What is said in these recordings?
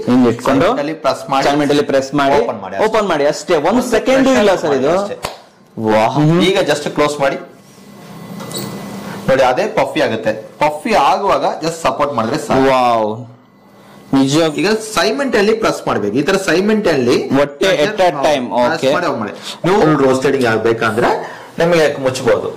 ಹಿಂಗ್ ಇಟ್ಕೊಂಡು ಪ್ರೆಸ್ ಮಾಡಿ ಓಪನ್ ಮಾಡಿ ಅಷ್ಟೇ. 1 ಸೆಕೆಂಡ್ ಇಲ್ಲ ಸರ್ ಇದು. ಈಗ ಜಸ್ಟ್ ಕ್ಲೋಸ್ ಮಾಡಿ ನೋಡಿ, ಅದೇ ಪಫಿ ಆಗುತ್ತೆ. ಪಫಿ ಆಗುವಾಗ ಜಸ್ಟ್ ಸಪೋರ್ಟ್ ಮಾಡಿದ್ರೆ ವಾವ್ ನಿಜ. ಈಗ ಸೈಮೆಂಟ್ ಅಲ್ಲಿ ಪ್ರೆಸ್ ಮಾಡ್ಬೇಕು. ಈ ತರ ಸೈಮೆಂಟ್ ಅಲ್ಲಿ ಒಟ್ಟೆ ಎಟ್ ಅ ಟೈಮ್ ನೀವು ರೋಸ್ಟೆಡಿಂಗ್ ಆಗ್ಬೇಕಂದ್ರೆ ನಿಮಗೆ ಮುಚ್ಚಬಹುದು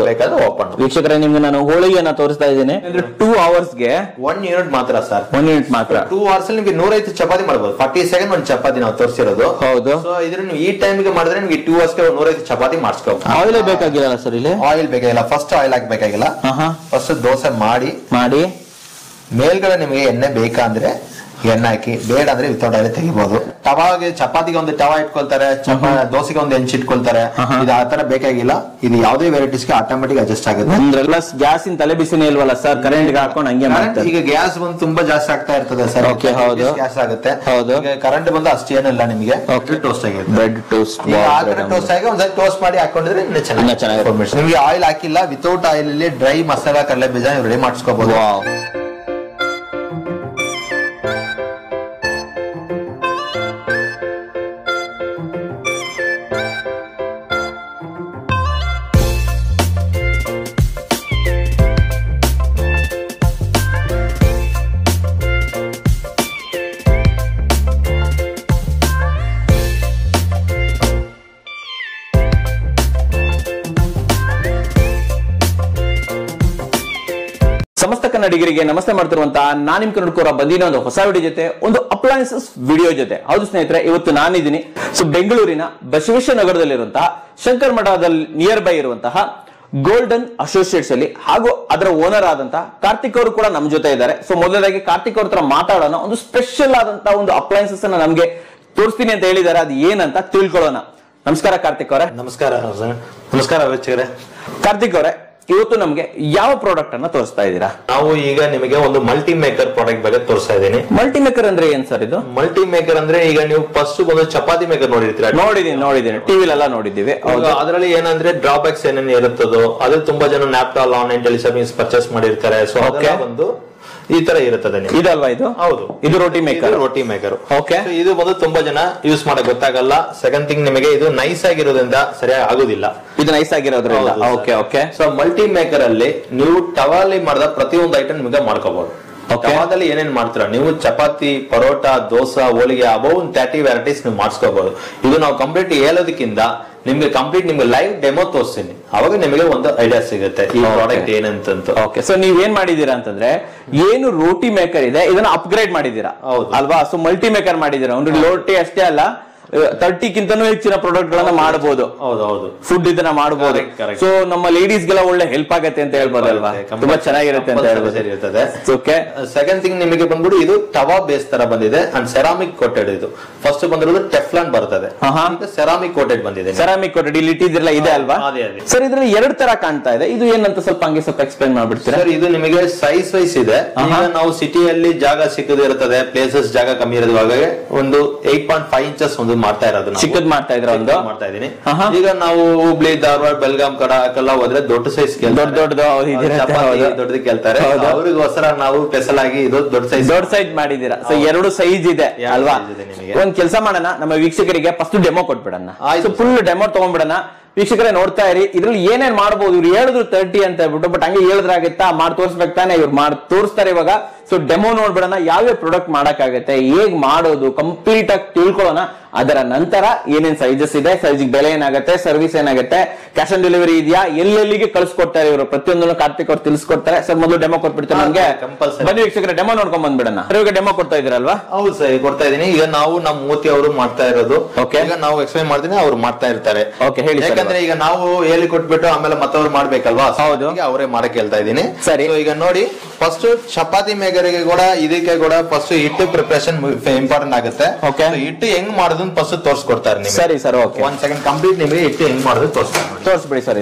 ಬೇಕಾದ್ರೆ ಓಪನ್. ವೀಕ್ಷಕರೇ, ನಿಮ್ಗೆ ನಾನು ಹೋಳಿಗೆಯನ್ನ ತೋರಿಸ್ತಾ ಇದ್ದೀನಿ. 2 hours ಗೆ 1 ಯೂನಿಟ್ ಮಾತ್ರ ಸರ್. 1 ಯೂನಿಟ್ ಮಾತ್ರ. 2 hours ಅಲ್ಲಿ ನಿಮಗೆ 105 ಚಪಾತಿ ಮಾಡಬಹುದು. 40 ಸೆಕೆಂಡ್ ಒಂದು ಚಪಾತಿ ನಾವು ತೋರಿಸಿರೋದು. ಹೌದು. ಸೊ ಇದ್ರ ನೀವು ಈ ಟೈಮ್ಗೆ ಮಾಡಿದ್ರೆ ನಿಮಗೆ 2 hours ಗೆ 105 ಚಪಾತಿ ಮಾಡಿಸ್ಕೋಬಹುದು. ಆಯಿಲ್ ಬೇಕಾಗಿಲ್ಲ ಸರ್ ಇಲ್ಲಿ. ಆಯಿಲ್ ಬೇಕಾಗಿಲ್ಲ. ಫಸ್ಟ್ ಆಯಿಲ್ ಹಾಕ್ಬೇಕಾಗಿಲ್ಲ. ಫಸ್ಟ್ ದೋಸೆ ಮಾಡಿ ಮೇಲ್ಗಡೆ ನಿಮಗೆ ಎಣ್ಣೆ ಬೇಕಂದ್ರೆ ಎಣ್ಣೆ ಹಾಕಿ, ಬೇಡ ಅಂದ್ರೆ ವಿತೌಟ್ ಆಯಿಲ್ ತೆಗಿಬಹುದು. ತವಾಗೆ ಚಪಾತಿಗೆ ಒಂದು ತವಾ ಇಟ್ಕೊಳ್ತಾರೆ, ದೋಸೆಗೆ ಒಂದು ಹೆಂಚು ಇಟ್ಕೊಳ್ತಾರೆ. ಇದು ಆತರ ಬೇಕಾಗಿಲ್ಲ. ಇದು ಯಾವುದೇ ವೆರೈಟೀಸ್ಗೆ ಆಟೋಮೆಟಿಕ್ ಅಡ್ಜಸ್ಟ್ ಆಗುತ್ತೆ. ಅಂದ್ರೆ ಗ್ಯಾಸಿನ ತಲೆ ಬಿಸಿನೇ ಇಲ್ವಲ್ಲ ಸರ್, ಕರೆಂಟ್ ಹಾಕೊಂಡು ಹಂಗೆ ಮಾಡ್ತಾರೆ. ಈಗ ಗ್ಯಾಸ್ ಬಂದು ತುಂಬಾ ಜಾಸ್ತಿ ಆಗ್ತಾ ಇರ್ತದೆ ಸರ್. ಹೌದು, ಗ್ಯಾಸ್ ಆಗುತ್ತೆ. ಹೌದು. ಕರೆಂಟ್ ಬಂದು ಅಷ್ಟೇನಿಲ್ಲ ನಿಮಗೆ. ಟೋಸ್ಟ್ ಆಗಿದೆ, ಬ್ರೆಡ್ ಟೋಸ್ಟ್. ಟೋಸ್ಟ್ ಆಗಿ ಒಂದ್ಸರಿ ಟೋಸ್ಟ್ ಮಾಡಿ ಹಾಕೊಂಡಿದ್ರೆ ಇನ್ನ ಚೆನ್ನಾಗಿ. ನಿಮ್ಗೆ ಆಯಿಲ್ ಹಾಕಿಲ್ಲ, ವಿತೌಟ್ ಆಯಿಲ್ ಅಲ್ಲಿ ಡ್ರೈ ಮಸಾಲಾ ಕಡಲೆ ಬೀಜ ರೆಡಿ ಮಾಡಿಸ್ಕೋಬಹುದು. ಸಮಸ್ತ ಕನ್ನಡಿಗರಿಗೆ ನಮಸ್ತೆ ಮಾಡ್ತಿರುವಂತಹ ನಾನು ನಿಮ್ ಕನ್ನಡಕೋರ ಬಂದಿನ ಒಂದು ಹೊಸ ವಿಡಿಯೋ ಜೊತೆ, ಒಂದು ಅಪ್ಲಯನ್ಸಸ್ ವಿಡಿಯೋ ಜೊತೆ. ಹೌದು ಸ್ನೇಹಿತರೆ, ಇವತ್ತು ನಾನಿದ್ದೀನಿ ಬೆಂಗಳೂರಿನ ಬಸವೇಶ್ವರ ನಗರದಲ್ಲಿರುವಂತಹ ಶಂಕರ್ ಮಠದಲ್ಲಿ ನಿಯರ್ ಬೈ ಇರುವಂತಹ ಗೋಲ್ಡನ್ ಅಸೋಸಿಯೇಟ್ಸ್ ಅಲ್ಲಿ, ಹಾಗೂ ಅದರ ಓನರ್ ಆದಂತಹ ಕಾರ್ತಿಕ್ ಅವರು ಕೂಡ ನಮ್ಮ ಜೊತೆ ಇದ್ದಾರೆ. ಸೊ ಮೊದಲದಾಗಿ ಕಾರ್ತಿಕ್ ಅವ್ರ ಹತ್ರ ಮಾತಾಡೋಣ. ಒಂದು ಸ್ಪೆಷಲ್ ಆದಂತಹ ಒಂದು ಅಪ್ಲಯನ್ಸಸ್ ಅನ್ನ ನಮ್ಗೆ ತೋರಿಸ್ತೀನಿ ಅಂತ ಹೇಳಿದ್ದಾರೆ. ಅದು ಏನಂತ ತಿಳ್ಕೊಳ್ಳೋಣ. ನಮಸ್ಕಾರ ಕಾರ್ತಿಕ್ ಅವರೇ. ನಮಸ್ಕಾರ. ನಮಸ್ಕಾರ ವೀಕ್ಷಕರೇ. ಕಾರ್ತಿಕ್ ಅವರೇ, ಇವತ್ತು ನಮ್ಗೆ ಯಾವ ಪ್ರಾಡಕ್ಟ್ ಅನ್ನ ತೋರಿಸ್ತಾ ಇದ್ದೀರಾ? ನಾವು ಈಗ ನಿಮಗೆ ಒಂದು ಮಲ್ಟಿ ಮೇಕರ್ ಪ್ರಾಡಕ್ಟ್ ಬಗ್ಗೆ ತೋರಿಸ್ತಾ ಇದ್ದೀನಿ. ಮಲ್ಟಿ ಮೇಕರ್ ಅಂದ್ರೆ ಏನ್ ಸರ್ ಇದು? ಮಲ್ಟಿ ಮೇಕರ್ ಅಂದ್ರೆ ಈಗ ನೀವು ಫಸ್ಟ್ ಒಂದು ಚಪಾತಿ ಮೇಕರ್ ನೋಡಿರ್ತೀರಾ? ನೋಡಿದೀನಿ, ಟಿವಿಲೆಲ್ಲ ನೋಡಿದೀವಿ. ಅದರಲ್ಲಿ ಏನಂದ್ರೆ ಡ್ರಾಬ್ಯಾಕ್ಸ್ ಏನೇನು ಇರುತ್ತದೋ ಅದು ತುಂಬಾ ಜನ ನ್ಯಾಪ್ಟಾಲ್ ಆನ್ಲೈನ್ ಟೆಲಿಸರ್ವಿಸ್ ಪರ್ಚೇಸ್ ಮಾಡಿರ್ತಾರೆ. ಸೊ ಒಂದು ಈ ತರ ಇರುತ್ತದೆ. ಇದಲ್ವಾ ಇದು? ಹೌದು, ಇದು ರೋಟಿ ಮೇಕರ್. ಓಕೆ. ಇದು ಬಂದು ತುಂಬಾ ಜನ ಯೂಸ್ ಮಾಡಕ್ ಗೊತ್ತಾಗಲ್ಲ. ಸೆಕೆಂಡ್ ಥಿಂಗ್, ನಿಮಗೆ ಇದು ನೈಸ್ ಆಗಿರೋದ್ರಿಂದ ಸರಿಯಾಗಿ ಆಗುದಿಲ್ಲ. ಇದು ನೈಸ್ ಆಗಿರೋದ್ರಿಂದ. ಓಕೆ. ಸೊ ಮಲ್ಟಿ ಮೇಕರ್ ಅಲ್ಲಿ ನೀವು ಟವಾಲಿ ಮಾಡಿದ ಪ್ರತಿಯೊಂದು ಐಟಮ್ ನಿಮಗೆ ಮಾಡ್ಕೋಬಹುದು. ಟವಾದಲ್ಲಿ ಏನೇನ್ ಮಾಡ್ತೀರಾ ನೀವು? ಚಪಾತಿ, ಪರೋಟ, ದೋಸಾ, ಹೋಳಿಗೆ ಅಬೌವ್ 30 ವೆರೈಟೀಸ್ ನೀವು ಮಾಡಿಸ್ಕೋಬಹುದು. ಇದು ನಾವು ಕಂಪ್ಲೀಟ್ ಹೇಳೋದಕ್ಕಿಂತ ನಿಮ್ಗೆ ಕಂಪ್ಲೀಟ್ ನಿಮ್ಗೆ ಲೈವ್ ಡೆಮೋ ತೋರಿಸ್ತೀನಿ. ಅವಾಗ ನಿಮಗೆ ಒಂದು ಐಡಿಯಾ ಸಿಗುತ್ತೆ ಈ ಪ್ರಾಡಕ್ಟ್ ಏನಂತ. ಓಕೆ. ಸೊ ನೀವ್ ಏನ್ ಮಾಡಿದೀರಾ ಅಂತಂದ್ರೆ, ಏನು ರೋಟಿ ಮೇಕರ್ ಇದೆ ಇದನ್ನ ಅಪ್ಗ್ರೇಡ್ ಮಾಡಿದೀರಾ ಅಲ್ವಾ? ಸೊ ಮಲ್ಟಿ ಮೇಕರ್ ಮಾಡಿದೀರಾ. ಒಂದು ರೋಟಿ ಅಷ್ಟೇ ಅಲ್ಲ, 30ಕ್ಕಿಂತನೂ ಹೆಚ್ಚಿನ ಪ್ರಾಡಕ್ಟ್ ಗಳನ್ನ ಮಾಡಬಹುದು. ಹೌದು, ಫುಡ್ ಇದನ್ನ ಮಾಡಬಹುದು. ಸೊ ನಮ್ಮ ಲೇಡೀಸ್ ಗೆಲ್ಲ ಒಳ್ಳೆ ಹೆಲ್ಪ್ ಆಗತ್ತೆ ಅಂತ ಹೇಳ್ಬೋದಲ್ವಾ? ತುಂಬಾ ಚೆನ್ನಾಗಿರುತ್ತೆ ಅಂತ ಹೇಳ್ಬೋದು. ಓಕೆ. ಸೆಕೆಂಡ್ ಥಿಂಗ್, ನಿಮಗೆ ಬಂದ್ಬಿಟ್ಟು ಇದು ತವಾ ಬೇಸ್ ತರ ಬಂದಿದೆ ಅಂಡ್ ಸೆರಾಮಿಕ್ ಕೋಟೆಡ್. ಇದು ಫಸ್ಟ್ ಬಂದಿರೋದು ಟೆಫ್ಲಾನ್ ಬರ್ತದೆ, ಸೆರಾಮಿಕ್ ಕೋಟೆಡ್ ಬಂದಿದೆ. ಸೆರಾಮಿಕ್ ಕೋಟೆಡ್ ಇಲ್ಲಿ ಇಟ್ಟಿದ್ರಲ್ಲ, ಇದೆ ಅಲ್ವಾ ಸರ್? ಇದ್ರಲ್ಲಿ 2 ತರ ಕಾಣ್ತಾ ಇದೆ. ಇದು ಏನಂತ ಸ್ವಲ್ಪ ಹಂಗೆ ಸ್ವಲ್ಪ ಎಕ್ಸ್ಪ್ಲೈನ್ ಮಾಡ್ಬಿಡ್ತೀರಾ? ಸರ್, ಇದು ನಿಮಗೆ ಸೈಜ್ ವೈಸ್ ಇದೆ. ಈಗ ನಾವು ಸಿಟಿಯಲ್ಲಿ ಜಾಗ ಸಿಕ್ಕದೇ ಇರ್ತದೆ, ಪ್ಲೇಸಸ್ ಜಾಗ ಕಮ್ಮಿ ಇರೋದ್ವಾಗ ಒಂದು 8.5 ಇಂಚಸ್ ಒಂದು ಮಾಡ್ತಾ ಇರೋದು, ಚಿಕ್ಕದ್ ಮಾಡ್ತಾ ಇದೀನಿ. ಈಗ ನಾವು ಹುಬ್ಳಿ, ಧಾರವಾಡ, ಬೆಳಗಾಂ ಕಡೆಲ್ಲ ಹೋದ್ರೆ ದೊಡ್ಡ ಸೈಜ್ ದೊಡ್ಡದು ಕೇಳ್ತಾರೆ. ಅವ್ರಿಗೋಸ್ಕರ ನಾವು ಸ್ಪೆಷಲ್ ಆಗಿ ಇದು ದೊಡ್ಡ ಸೈಜ್ ಮಾಡಿದೀರಾ. ಸೊ 2 ಸೈಜ್ ಇದೆ ಅಲ್ವಾ? ಒಂದ್ ಕೆಲಸ ಮಾಡೋಣ, ನಮ್ಮ ವೀಕ್ಷಕರಿಗೆ ಫಸ್ಟ್ ಡೆಮೋ ಕೊಟ್ಬಿಡೋಣ. ಫುಲ್ ಡೆಮೋ ತಗೊಂಡ್ಬಿಡೋಣ. ವೀಕ್ಷಕರೇ ನೋಡ್ತಾ ಇರಿ, ಇದ್ರಲ್ಲಿ ಏನೇನ್ ಮಾಡಬಹುದು. ಇವ್ರು ಹೇಳಿದ್ರು 30 ಅಂತ ಹೇಳ್ಬಿಟ್ಟು, ಬಟ್ ಹಂಗೆ ಹೇಳಿದ್ರಾಗತ್ತಾ? ಮಾಡಿ ತೋರಿಸ್ಬೇಕು ತಾನೆ? ಇವ್ರು ಮಾಡಿ ತೋರಿಸ್ತಾರೆ ಇವಾಗ. ಸೊ ಡೆಮೋ ನೋಡ್ಬಿಡೋಣ, ಯಾವ್ಯಾವ ಪ್ರಾಡಕ್ಟ್ ಮಾಡಕ್ಕಾಗತ್ತೆ, ಹೇಗ್ ಮಾಡೋದು ಕಂಪ್ಲೀಟ್ ಆಗಿ ತಿಳ್ಕೊಳ್ಳೋಣ. ಅದರ ನಂತರ ಏನೇನ್ ಸೈಜಸ್ ಇದೆ, ಸೈಜ್ ಬೆಲೆ ಏನಾಗುತ್ತೆ, ಸರ್ವಿಸ್ ಏನಾಗುತ್ತೆ, ಕ್ಯಾಶ್ ಆನ್ ಡೆಲಿವರಿ ಇದೆಯಾ, ಎಲ್ಲೆಲ್ಲಿಗೆ ಕಳ್ಸಿಕೊಡ್ತಾರೆ ಇವರು, ಪ್ರತಿಯೊಂದನ್ನು ಕಾರ್ತಿಕ್ ಅವ್ರು ತಿಳಿಸ್ಕೊಡ್ತಾರೆ. ಸರ್ ಮೊದಲು ಡೆಮೋ ಕೊಟ್ಬಿಡ್ತಾರೆ ನಮ್ಗೆ. ಬನ್ನಿ ವೀಕ್ಷಕರೇ, ಡೆಮೋ ನೋಡ್ಕೊಂಡ್ ಬಂದ್ಬಿಡೋಣ. ಇವಾಗ ಡೆಮೋ ಕೊಡ್ತಾ ಇದ್ರಲ್ವಾ? ಹೌದು ಸರ್, ಕೊಡ್ತಾ ಇದೀನಿ. ಈಗ ನಾವು ನಮ್ಮ ಮೂರ್ತಿ ಅವರು ಮಾಡ್ತಾ ಇರೋದು. ಈಗ ನಾವು ಎಕ್ಸ್ಪ್ಲೈನ್ ಮಾಡ್ತೀನಿ, ಅವ್ರು ಮಾಡ್ತಾ ಇರ್ತಾರೆ. ಹೇಳಿ. ಯಾಕಂದ್ರೆ ಈಗ ನಾವು ಹೇಳಿ ಕೊಟ್ಬಿಟ್ಟು ಆಮೇಲೆ ಮತ್ತವ್ರು ಮಾಡ್ಬೇಕಲ್ವಾ? ಹೌದು, ಅವರೇ ಮಾಡಕ್ ಹೇಳ್ತಾ ಇದೀನಿ. ಸರಿ. ಈಗ ನೋಡಿ, ಫಸ್ಟ್ ಚಪಾತಿ ಮೇಕರ್ಗೆ ಕೂಡ ಇದಕ್ಕೆ ಕೂಡ ಫಸ್ಟ್ ಹಿಟ್ಟು ಪ್ರಿಪರೇಷನ್ ಇಂಪಾರ್ಟೆಂಟ್ ಆಗುತ್ತೆ. ಹಿಟ್ಟು ಹೆಂಗ್ ಮಾಡೋದು ಫಸ್ಟ್ ತೋರಿಸ್ಕೊಡ್ತಾರೆ ನಿಮಗೆ. ಸರಿ ಸರ್, ಓಕೆ. 1 ಸೆಕೆಂಡ್ ಕಂಪ್ಲೀಟ್ ನಿಮಗೆ ಹಿಟ್ಟು ಹೆಂಗ್ ಮಾಡೋದು ತೋರಿಸ್ಬಿಡಿ ಸರ್.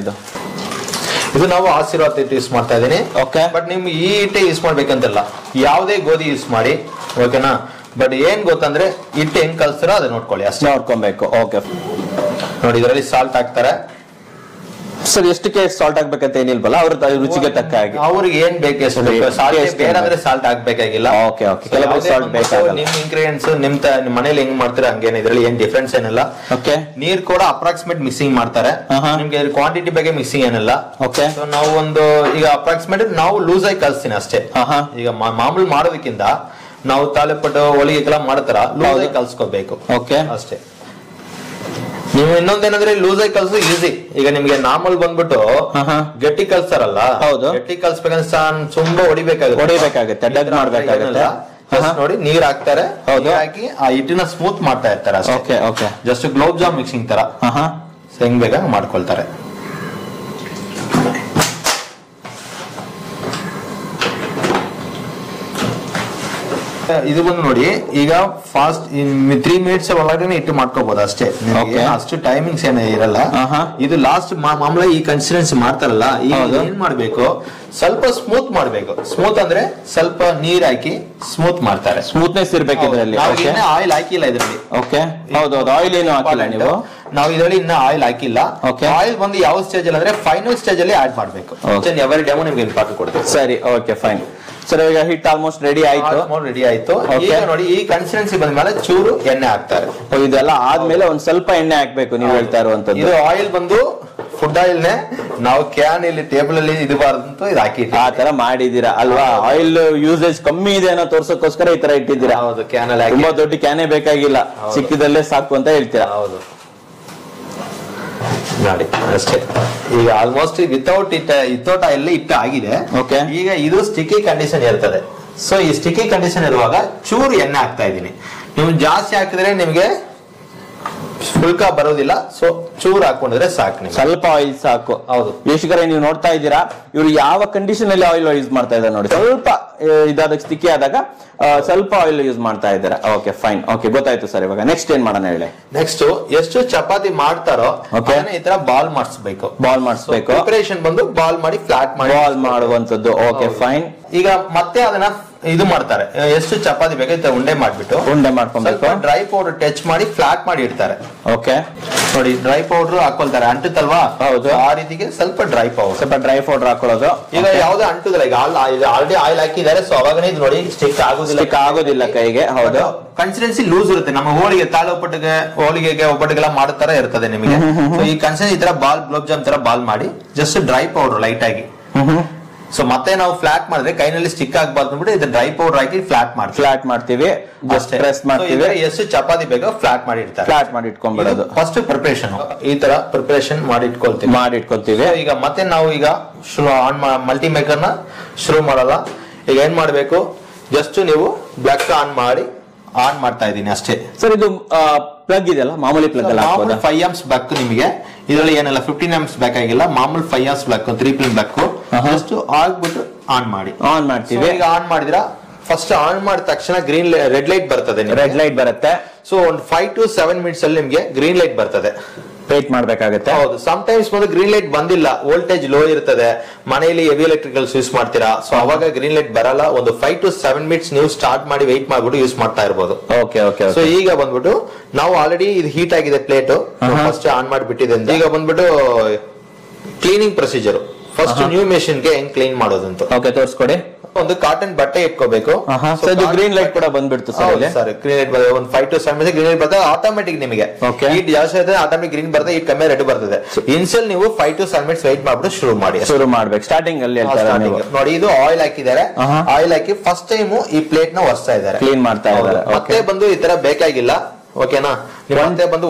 ಇದು ನಾವು ಆಶೀರ್ವಾದ ಹಿಟ್ಟು ಯೂಸ್ ಮಾಡ್ತಾ ಇದೀನಿ. ಓಕೆ. ಬಟ್ ನಿಮ್ಗೆ ಈ ಹಿಟ್ಟೆ ಯೂಸ್ ಮಾಡ್ಬೇಕಂತಿಲ್ಲ, ಯಾವುದೇ ಗೋಧಿ ಯೂಸ್ ಮಾಡಿ, ಓಕೆನಾ? ಬಟ್ ಏನ್ ಗೊತ್ತಂದ್ರೆ ಹಿಟ್ಟು ಹೆಂಗ್ ಕಲ್ಸ್ತಾರೋ ಅದನ್ನ ನೋಡ್ಕೊಳ್ಳಿ, ಅಷ್ಟೇ ನೋಡ್ಕೊಬೇಕು. ಓಕೆ. ನೋಡಿ, ಇದರಲ್ಲಿ ಸಾಲ್ಟ್ ಹಾಕ್ತಾರೆ. ಸರ್ ಎಷ್ಟಕ್ಕೆ ಸಾಲ್ಟ್ ಹಾಕ್ಬೇಕಂತ ಏನಿಲ್ವಲ್ಲ ಅವ್ರ ರುಚಿಗೆ ತಕ್ಕ ಹಾಗೆ ಅವ್ರಿಗೆ ಏನ್ ಬೇಕು ಬೇರೆ ಸಾಲ್ಟ್ ಹಾಕ್ಬೇಕಾಗಿಲ್ಲ. ಓಕೆ ಓಕೆ ಕೆಲವರು ಸಾಲ್ಟ್ ಬೇಕಾಗಲ್ಲ. ನಿಮ್ ಇಂಗ್ರೀಡಿಯೆಂಟ್ಸ್ ನಿಮ್ ಮನೇಲಿ ಹೆಂಗ್ ಮಾಡ್ತಾರೆ ಹಂಗೇನು ಇದ್ರಲ್ಲಿ ಏನ್ ಡಿಫ್ರೆನ್ಸ್ ಏನಿಲ್ಲ. ಓಕೆ ನೀರ್ ಕೂಡ ಅಪ್ರಾಕ್ಸಿಮೇಟ್ ಮಿಕ್ಸಿಂಗ್ ಮಾಡ್ತಾರೆ, ನಿಮ್ಗೆ ಕ್ವಾಂಟಿಟಿ ಬಗ್ಗೆ ಮಿಕ್ಸಿಂಗ್ ಏನಿಲ್ಲ. ಓಕೆ ನಾವು ಒಂದು ಈಗ ಅಪ್ರಾಕ್ಸಿಮೇಟ್ ನಾವು ಲೂಸ್ ಆಗಿ ಕಲ್ಸ್ತೀನಿ ಅಷ್ಟೇ. ಈಗ ಮಾಮೂಲಿ ಮಾಡೋದಕ್ಕಿಂತ ನಾವು ತಾಲಿಪಟ್ಟು ಹೋಳಿಗೆಲ್ಲ ಮಾಡ್ತಾರ ಲೂಸ್ ಆಗಿ ಕಲ್ಸ್ಕೋಬೇಕು. ಓಕೆ ಅಷ್ಟೇ. ನೀವು ಇನ್ನೊಂದೇನಂದ್ರೆ ಲೂಸ್ ಆಗಿ ಕಲ್ಸು ಈಸಿ. ಈಗ ನಿಮ್ಗೆ ನಾರ್ಮಲ್ ಬಂದ್ಬಿಟ್ಟು ಗಟ್ಟಿ ಕಲ್ಸ್ತಾರಲ್ಲ, ಗಟ್ಟಿ ಕಲ್ಸ್ಬೇಕಂದ್ರೆ ತುಂಬಾ ಹೊಡಿಬೇಕಾಗುತ್ತೆ, ನೋಡಿ ನೀರ್ ಹಾಕ್ತಾರೆ, ಹಾಕಿ ಆ ಹಿಟ್ಟಿನ ಸ್ಮೂತ್ ಮಾಡ್ತಾ ಇರ್ತಾರೆ ಅಷ್ಟೇ. ಜಸ್ಟ್ ಗ್ಲೋಬ್ ಜಾಮ್ ಮಿಕ್ಸಿಂಗ್ ತರ ಹೆಂಗ್ ಬೇಕಾಗ ಮಾಡ್ಕೊಳ್ತಾರೆ. ಇದು ಬಂದು ನೋಡಿ ಈಗ ಫಾಸ್ಟ್ 3 minutes ಒಳಗಡೆ ಇಟ್ಟು ಮಾಡ್ಕೋಬಹುದು ಅಷ್ಟೇ. ಅಷ್ಟು ಟೈಮಿಂಗ್ಸ್ ಏನ ಇರಲ್ಲ. ಇದು ಲಾಸ್ಟ್ ಮಾಮೂಲಿ ಈ ಕನ್ಸಿಸ್ಟೆನ್ಸಿ ಮಾಡ್ತಾರಲ್ಲ, ಈಗ ಏನ್ ಮಾಡ್ಬೇಕು, ಸ್ವಲ್ಪ ಸ್ಮೂತ್ ಮಾಡ್ಬೇಕು. ಸ್ಮೂತ್ ಅಂದ್ರೆ ಸ್ವಲ್ಪ ನೀರ್ ಹಾಕಿ ಸ್ಮೂತ್ ಮಾಡ್ತಾರೆ. ಸ್ಮೂತ್ನೆಸ್ ಇರ್ಬೇಕು ಇದರಲ್ಲಿ. ಆಯಿಲ್ ಹಾಕಿಲ್ಲ ಇದರಲ್ಲಿ. ಓಕೆ ಹೌದೌದು, ಆಯಿಲ್ ಏನು ಹಾಕಿಲ್ಲ ನೀವು. ನಾವು ಇದರಲ್ಲಿ ಇನ್ನ ಆಯಿಲ್ ಹಾಕಿಲ್ಲ. ಆಯಿಲ್ ಬಂದು ಯಾವ ಸ್ಟೇಜ್ ಅಲ್ಲಿ ಅಂದ್ರೆ ಫೈನಲ್ ಸ್ಟೇಜ್ ಅಲ್ಲಿ ಆಡ್ ಮಾಡ್ಬೇಕು. ಎವರಿ ಡೆಮೋ ನಿಮ್ಗೆ ಇಂಪಾರ್ಟೆಂಟ್ ಕೊಡ್ತೀವಿ. ಸರಿ ಓಕೆ ಫೈನ್. ಸರ್ ಈಗ ಹಿಟ್ ಆಲ್ಮೋಸ್ಟ್ ರೆಡಿ ಆಯ್ತು. ಈಗ ನೋಡಿ ಈ ಕನ್ಸಿಸ್ಟೆನ್ಸಿ ಬಂದ್ಮೇಲೆ ಚೂರು ಎಣ್ಣೆ ಹಾಕ್ತಾರೆ. ಇದೆಲ್ಲ ಆದ್ಮೇಲೆ ಒಂದ್ ಸ್ವಲ್ಪ ಎಣ್ಣೆ ಹಾಕ್ಬೇಕು ನೀವು ಹೇಳ್ತಾ ಇರುವಂತದ್ದು. ಇದು ಆಯಿಲ್ ಬಂದು ಫುಡ್ ಆಯಿಲ್ನೇ, ನಾವು ಕ್ಯಾನ್ ಇಲ್ಲಿ ಟೇಬಲ್ ಅಲ್ಲಿ ಇರಬಾರ್ದು ಇದು ಹಾಕಿ ಆ ತರ ಮಾಡಿದೀರಾ ಅಲ್ವಾ. ಆಯಿಲ್ ಯೂಸೇಜ್ ಕಮ್ಮಿ ಇದೆ ಅನ್ನೋ ತೋರ್ಸಕ್ಕೋಸ್ಕರ ಈ ತರ ಇಟ್ಟಿದ್ದೀರಾ. ಹೌದು, ಕ್ಯಾನ್ ಅಲ್ಲಿ ತುಂಬಾ ದೊಡ್ಡ ಕ್ಯಾನೇ ಬೇಕಾಗಿಲ್ಲ, ಚಿಕ್ಕದಲ್ಲೇ ಸಾಕು ಅಂತ ಹೇಳ್ತೀರಾ. ಹೌದು ನೋಡಿ ಅಷ್ಟೇ. ಈಗ ಆಲ್ಮೋಸ್ಟ್ ವಿತೌಟ್ ಆಯಿಲ್ ಇಟ್ಟು ಆಗಿದೆ. ಈಗ ಇದು ಸ್ಟಿಕ್ಕಿ ಕಂಡೀಷನ್ ಇರ್ತದೆ. ಸೊ ಈ ಸ್ಟಿಕ್ಕಿ ಕಂಡೀಷನ್ ಇರುವಾಗ ಚೂರು ಎಣ್ಣೆ ಹಾಕ್ತಾ ಇದ್ದೀನಿ. ನೀವು ಜಾಸ್ತಿ ಹಾಕಿದ್ರೆ ನಿಮ್ಗೆ ಫುಲ್ಕ ಬರೋದಿಲ್ಲ. ಸೊ ಚೂರು ಹಾಕೊಂಡಿದ್ರೆ ಸಾಕು, ಸ್ವಲ್ಪ ಆಯಿಲ್ ಸಾಕು. ಹೌದು ವೀಕ್ಷಕರೇ, ನೀವು ನೋಡ್ತಾ ಇದ್ದೀರಾ ಇವ್ರು ಯಾವ ಕಂಡೀಷನ್ ಅಲ್ಲಿ ಆಯಿಲ್ ಯೂಸ್ ಮಾಡ್ತಾ ಇದ್ದಾರೆ ನೋಡಿ. ಸ್ವಲ್ಪ ಇದಾದ ಸ್ಟಿಕ್ಕಿ ಆದಾಗ ಸ್ವಲ್ಪ ಆಯಿಲ್ ಯೂಸ್ ಮಾಡ್ತಾ ಇದ್ದಾರೆ. ಓಕೆ ಫೈನ್, ಓಕೆ ಗೊತ್ತಾಯ್ತು ಸರ್. ಇವಾಗ ನೆಕ್ಸ್ಟ್ ಏನ್ ಮಾಡೋಣ ಹೇಳಿ. ನೆಕ್ಸ್ಟ್ ಎಷ್ಟು ಚಪಾತಿ ಮಾಡ್ತಾರೋ ಈ ತರ ಬಾಲ್ ಮಾಡಿಸ್ಬೇಕು. ಪ್ರಿಪರೇಷನ್ ಬಂದು ಬಾಲ್ ಮಾಡಿ ಫ್ಲಾಟ್ ಮಾಡಿ ಬಾಲ್ ಮಾಡುವಂತದ್ದು. Okay fine. ಈಗ ಮತ್ತೆ ಅದನ್ನ ಇದು ಮಾಡ್ತಾರೆ, ಎಷ್ಟು ಚಪಾತಿ ಬೇಕು ಉಂಡೆ ಮಾಡ್ಬಿಟ್ಟು ಉಂಡೆ ಮಾಡ್ಕೊಬೇಕು. ಡ್ರೈ ಪೌಡರ್ ಟಚ್ ಮಾಡಿ ಫ್ಲಾಟ್ ಮಾಡಿ ಇಡ್ತಾರೆ. ಓಕೆ ನೋಡಿ ಡ್ರೈ ಪೌಡರ್ ಹಾಕೊಳ್ತಾರೆ, ಅಂಟುತ್ತಲ್ವಾ. ಹೌದು, ಆ ರೀತಿಗೆ ಸ್ವಲ್ಪ ಡ್ರೈ ಪೌಡರ್ ಹಾಕೊಳ್ಳೋದು. ಈಗ ಯಾವ್ದು ಅಂಟುದಿಲ್ಲ, ಈಗ ಆಲ್ರೆಡಿ ಆಯಿಲ್ ಹಾಕಿದ್ದಾರೆ. ಸೊ ಅವಾಗನೇ ಇದು ನೋಡಿ ಸ್ಟಿಕ್ ಆಗೋದಿಲ್ಲ ಕೈಗೆ. ಹೌದು, ಕನ್ಸಿಸ್ಟೆನ್ಸಿ ಲೂಸ್ ಇರುತ್ತೆ. ನಮ್ಮ ಹೋಳಿಗೆ ಹೋಳಿಗೆಗೆ ಒಬ್ಬಟ್ಟಿಗೆಲ್ಲ ಮಾಡೋ ತರ ಇರ್ತದೆ ನಿಮಗೆ. ಈ ಕನ್ಸಿಸ್ಟೆನ್ಸಿ ಈ ತರ ಬಾಲ್ ಗುಲಾಬ್ ಜಾಮ್ ತರ ಬಾಲ್ ಮಾಡಿ ಜಸ್ಟ್ ಡ್ರೈ ಪೌಡರ್ ಲೈಟ್ ಆಗಿ. ಸೊ ಮತ್ತೆ ನಾವು ಫ್ಲಾಟ್ ಮಾಡಿದ್ರೆ ಕೈನಲ್ಲಿ ಸ್ಟಿಕ್ ಆಗಬಾರ್ದು ಅಂದ್ಬಿಟ್ಟು ಇದು ಡ್ರೈ ಪೌಡರ್ ಹಾಕಿ ಫ್ಲಾಟ್ ಮಾಡ್ತೀವಿ. ಎಷ್ಟು ಚಪಾತಿ ಬೇಕೋ ಫ್ಲಾಟ್ ಮಾಡಿ ಇಟ್ಕೊಂಡ್ಬಿಡೋದು. ಫಸ್ಟ್ ಪ್ರಿಪರೇಷನ್ ಈ ತರ ಪ್ರಿಪರೇಷನ್ ಮಾಡಿ ಇಟ್ಕೊಳ್ತೀವಿ. ಈಗ ಮತ್ತೆ ನಾವು ಈಗ ಮಲ್ಟಿ ಮೇಕರ್ ನ ಶುರು ಮಾಡಲ್ಲ. ಈಗ ಏನ್ ಮಾಡ್ಬೇಕು, ಜಸ್ಟ್ ನೀವು ಬ್ಲಾಕ್ ಆನ್ ಮಾಡ್ತಾ ಇದೀನಿ ಅಷ್ಟೇ. ಸರ್ ಇದು ಪ್ಲಗ್ ಇದೆಯಲ್ಲ, ಮಾಮೂಲಿ ಪ್ಲಗ್ ಅಲ್ಲ, 5 amps ಬ್ಲಾಕ್ ನಿಮಗೆ. ಇದರಲ್ಲಿ ಏನೆಲ್ಲ 15 amps ಬೇಕಾಗಿಲ್ಲ. ಮಾಮೂಲಿ 5 amps block 3 pin block just ಆಗ್ಬಿಟ್ಟು ಆನ್ ಮಾಡ್ತೀವಿ. ಈಗ ಆನ್ ಮಾಡಿದ್ರ ಫಸ್ಟ್ ಆನ್ ಮಾಡಿದ ತಕ್ಷಣ ರೆಡ್ ಲೈಟ್ ಬರುತ್ತೆ. ಸೊ ಒಂದು 5 to 7 minutes ಅಲ್ಲಿ ನಿಮ್ಗೆ ಗ್ರೀನ್ ಲೈಟ್ ಬರ್ತದೆ. ವೇಟ್ ಮಾಡ್ಬೇಕಾಗುತ್ತೆ. ಹೌದು, ಸಮ್ ಟೈಮ್ಸ್ ಬಂದು ಗ್ರೀನ್ ಲೈಟ್ ಬಂದಿಲ್ಲ, ವೋಲ್ಟೇಜ್ ಲೋ ಇರ್ತದೆ, ಮನೆಯಲ್ಲಿ ಹೆವಿ ಎಲೆಕ್ಟ್ರಿಕಲ್ಸ್ ಯೂಸ್ ಮಾಡ್ತೀರಾ. ಸೊ ಅವಾಗ ಗ್ರೀನ್ ಲೈಟ್ ಬರಲ್ಲ. ಒಂದು 5 to 7 minutes ನೀವು ಸ್ಟಾರ್ಟ್ ಮಾಡಿ ವೆಯ್ಟ್ ಮಾಡ್ಬಿಟ್ಟು ಯೂಸ್ ಮಾಡ್ತಾ ಇರಬಹುದು. ಸೊ ಈಗ ಬಂದ್ಬಿಟ್ಟು ನಾವು ಆಲ್ರೆಡಿ ಇದು ಹೀಟ್ ಆಗಿದೆ ಪ್ಲೇಟ್, ಫಸ್ಟ್ ಆನ್ ಮಾಡಿಬಿಟ್ಟಿದೆ. ಈಗ ಬಂದ್ಬಿಟ್ಟು cleaning procedure. First new machine ಗೆ ಹೆಂಗ್ ಕ್ಲೀನ್ ಮಾಡೋದಂತ ತೋರಿಸ್ಕೊಡಿ. ಒಂದು ಕಾಟನ್ ಬಟ್ಟೆ ಇಟ್ಕೋಬೇಕು. ಗ್ರೀನ್ ಲೈಟ್ ಕೂಡ ಬಂದ್ಬಿಡ್ತು ಸರ್. ಗ್ರೀನ್ ಲೈಟ್ ಬರ್ತದೆ, ಒಂದು 5 to 7 minutes ಗ್ರೀನ್ ಲೈಟ್ ಬರ್ತದೆ ಆಟೋಮೆಟಿಕ್. ನಿಮಗೆ ಹೀಟ್ ಜಾಸ್ತಿ ಆದ್ರೆ ಆಟೋಮೆಟಿಕ್ ಗ್ರೀನ್ ಬರ್ತದೆ, ಹೀಟ್ ಕಮ್ಮಿ ರೆಡ್ ಬರ್ತದೆ. ಇನ್ಸಲ್ ನೀವು 5 to 7 minutes ವೆಯ್ಟ್ ಮಾಡ್ಬಿಟ್ಟು ಶುರು ಮಾಡ್ಬೇಕು. ಸ್ಟಾರ್ಟಿಂಗ್ ಅಲ್ಲಿ ನೋಡಿ, ಇದು ಆಯಿಲ್ ಹಾಕಿದ್ದಾರೆ. ಆಯಿಲ್ ಹಾಕಿ ಫಸ್ಟ್ ಟೈಮ್ ಈ ಪ್ಲೇಟ್ ನ ಒರೆಸ್ತಾ ಇದ್ದಾರೆ, ಕ್ಲೀನ್ ಮಾಡ್ತಾ ಇದ್ದಾರೆ. ಮತ್ತೆ ಬಂದು ಈ ತರ ಬೇಕಾಗಿಲ್ಲ. ಓಕೆನಾ, ಮತ್ತೆ ಬಂದು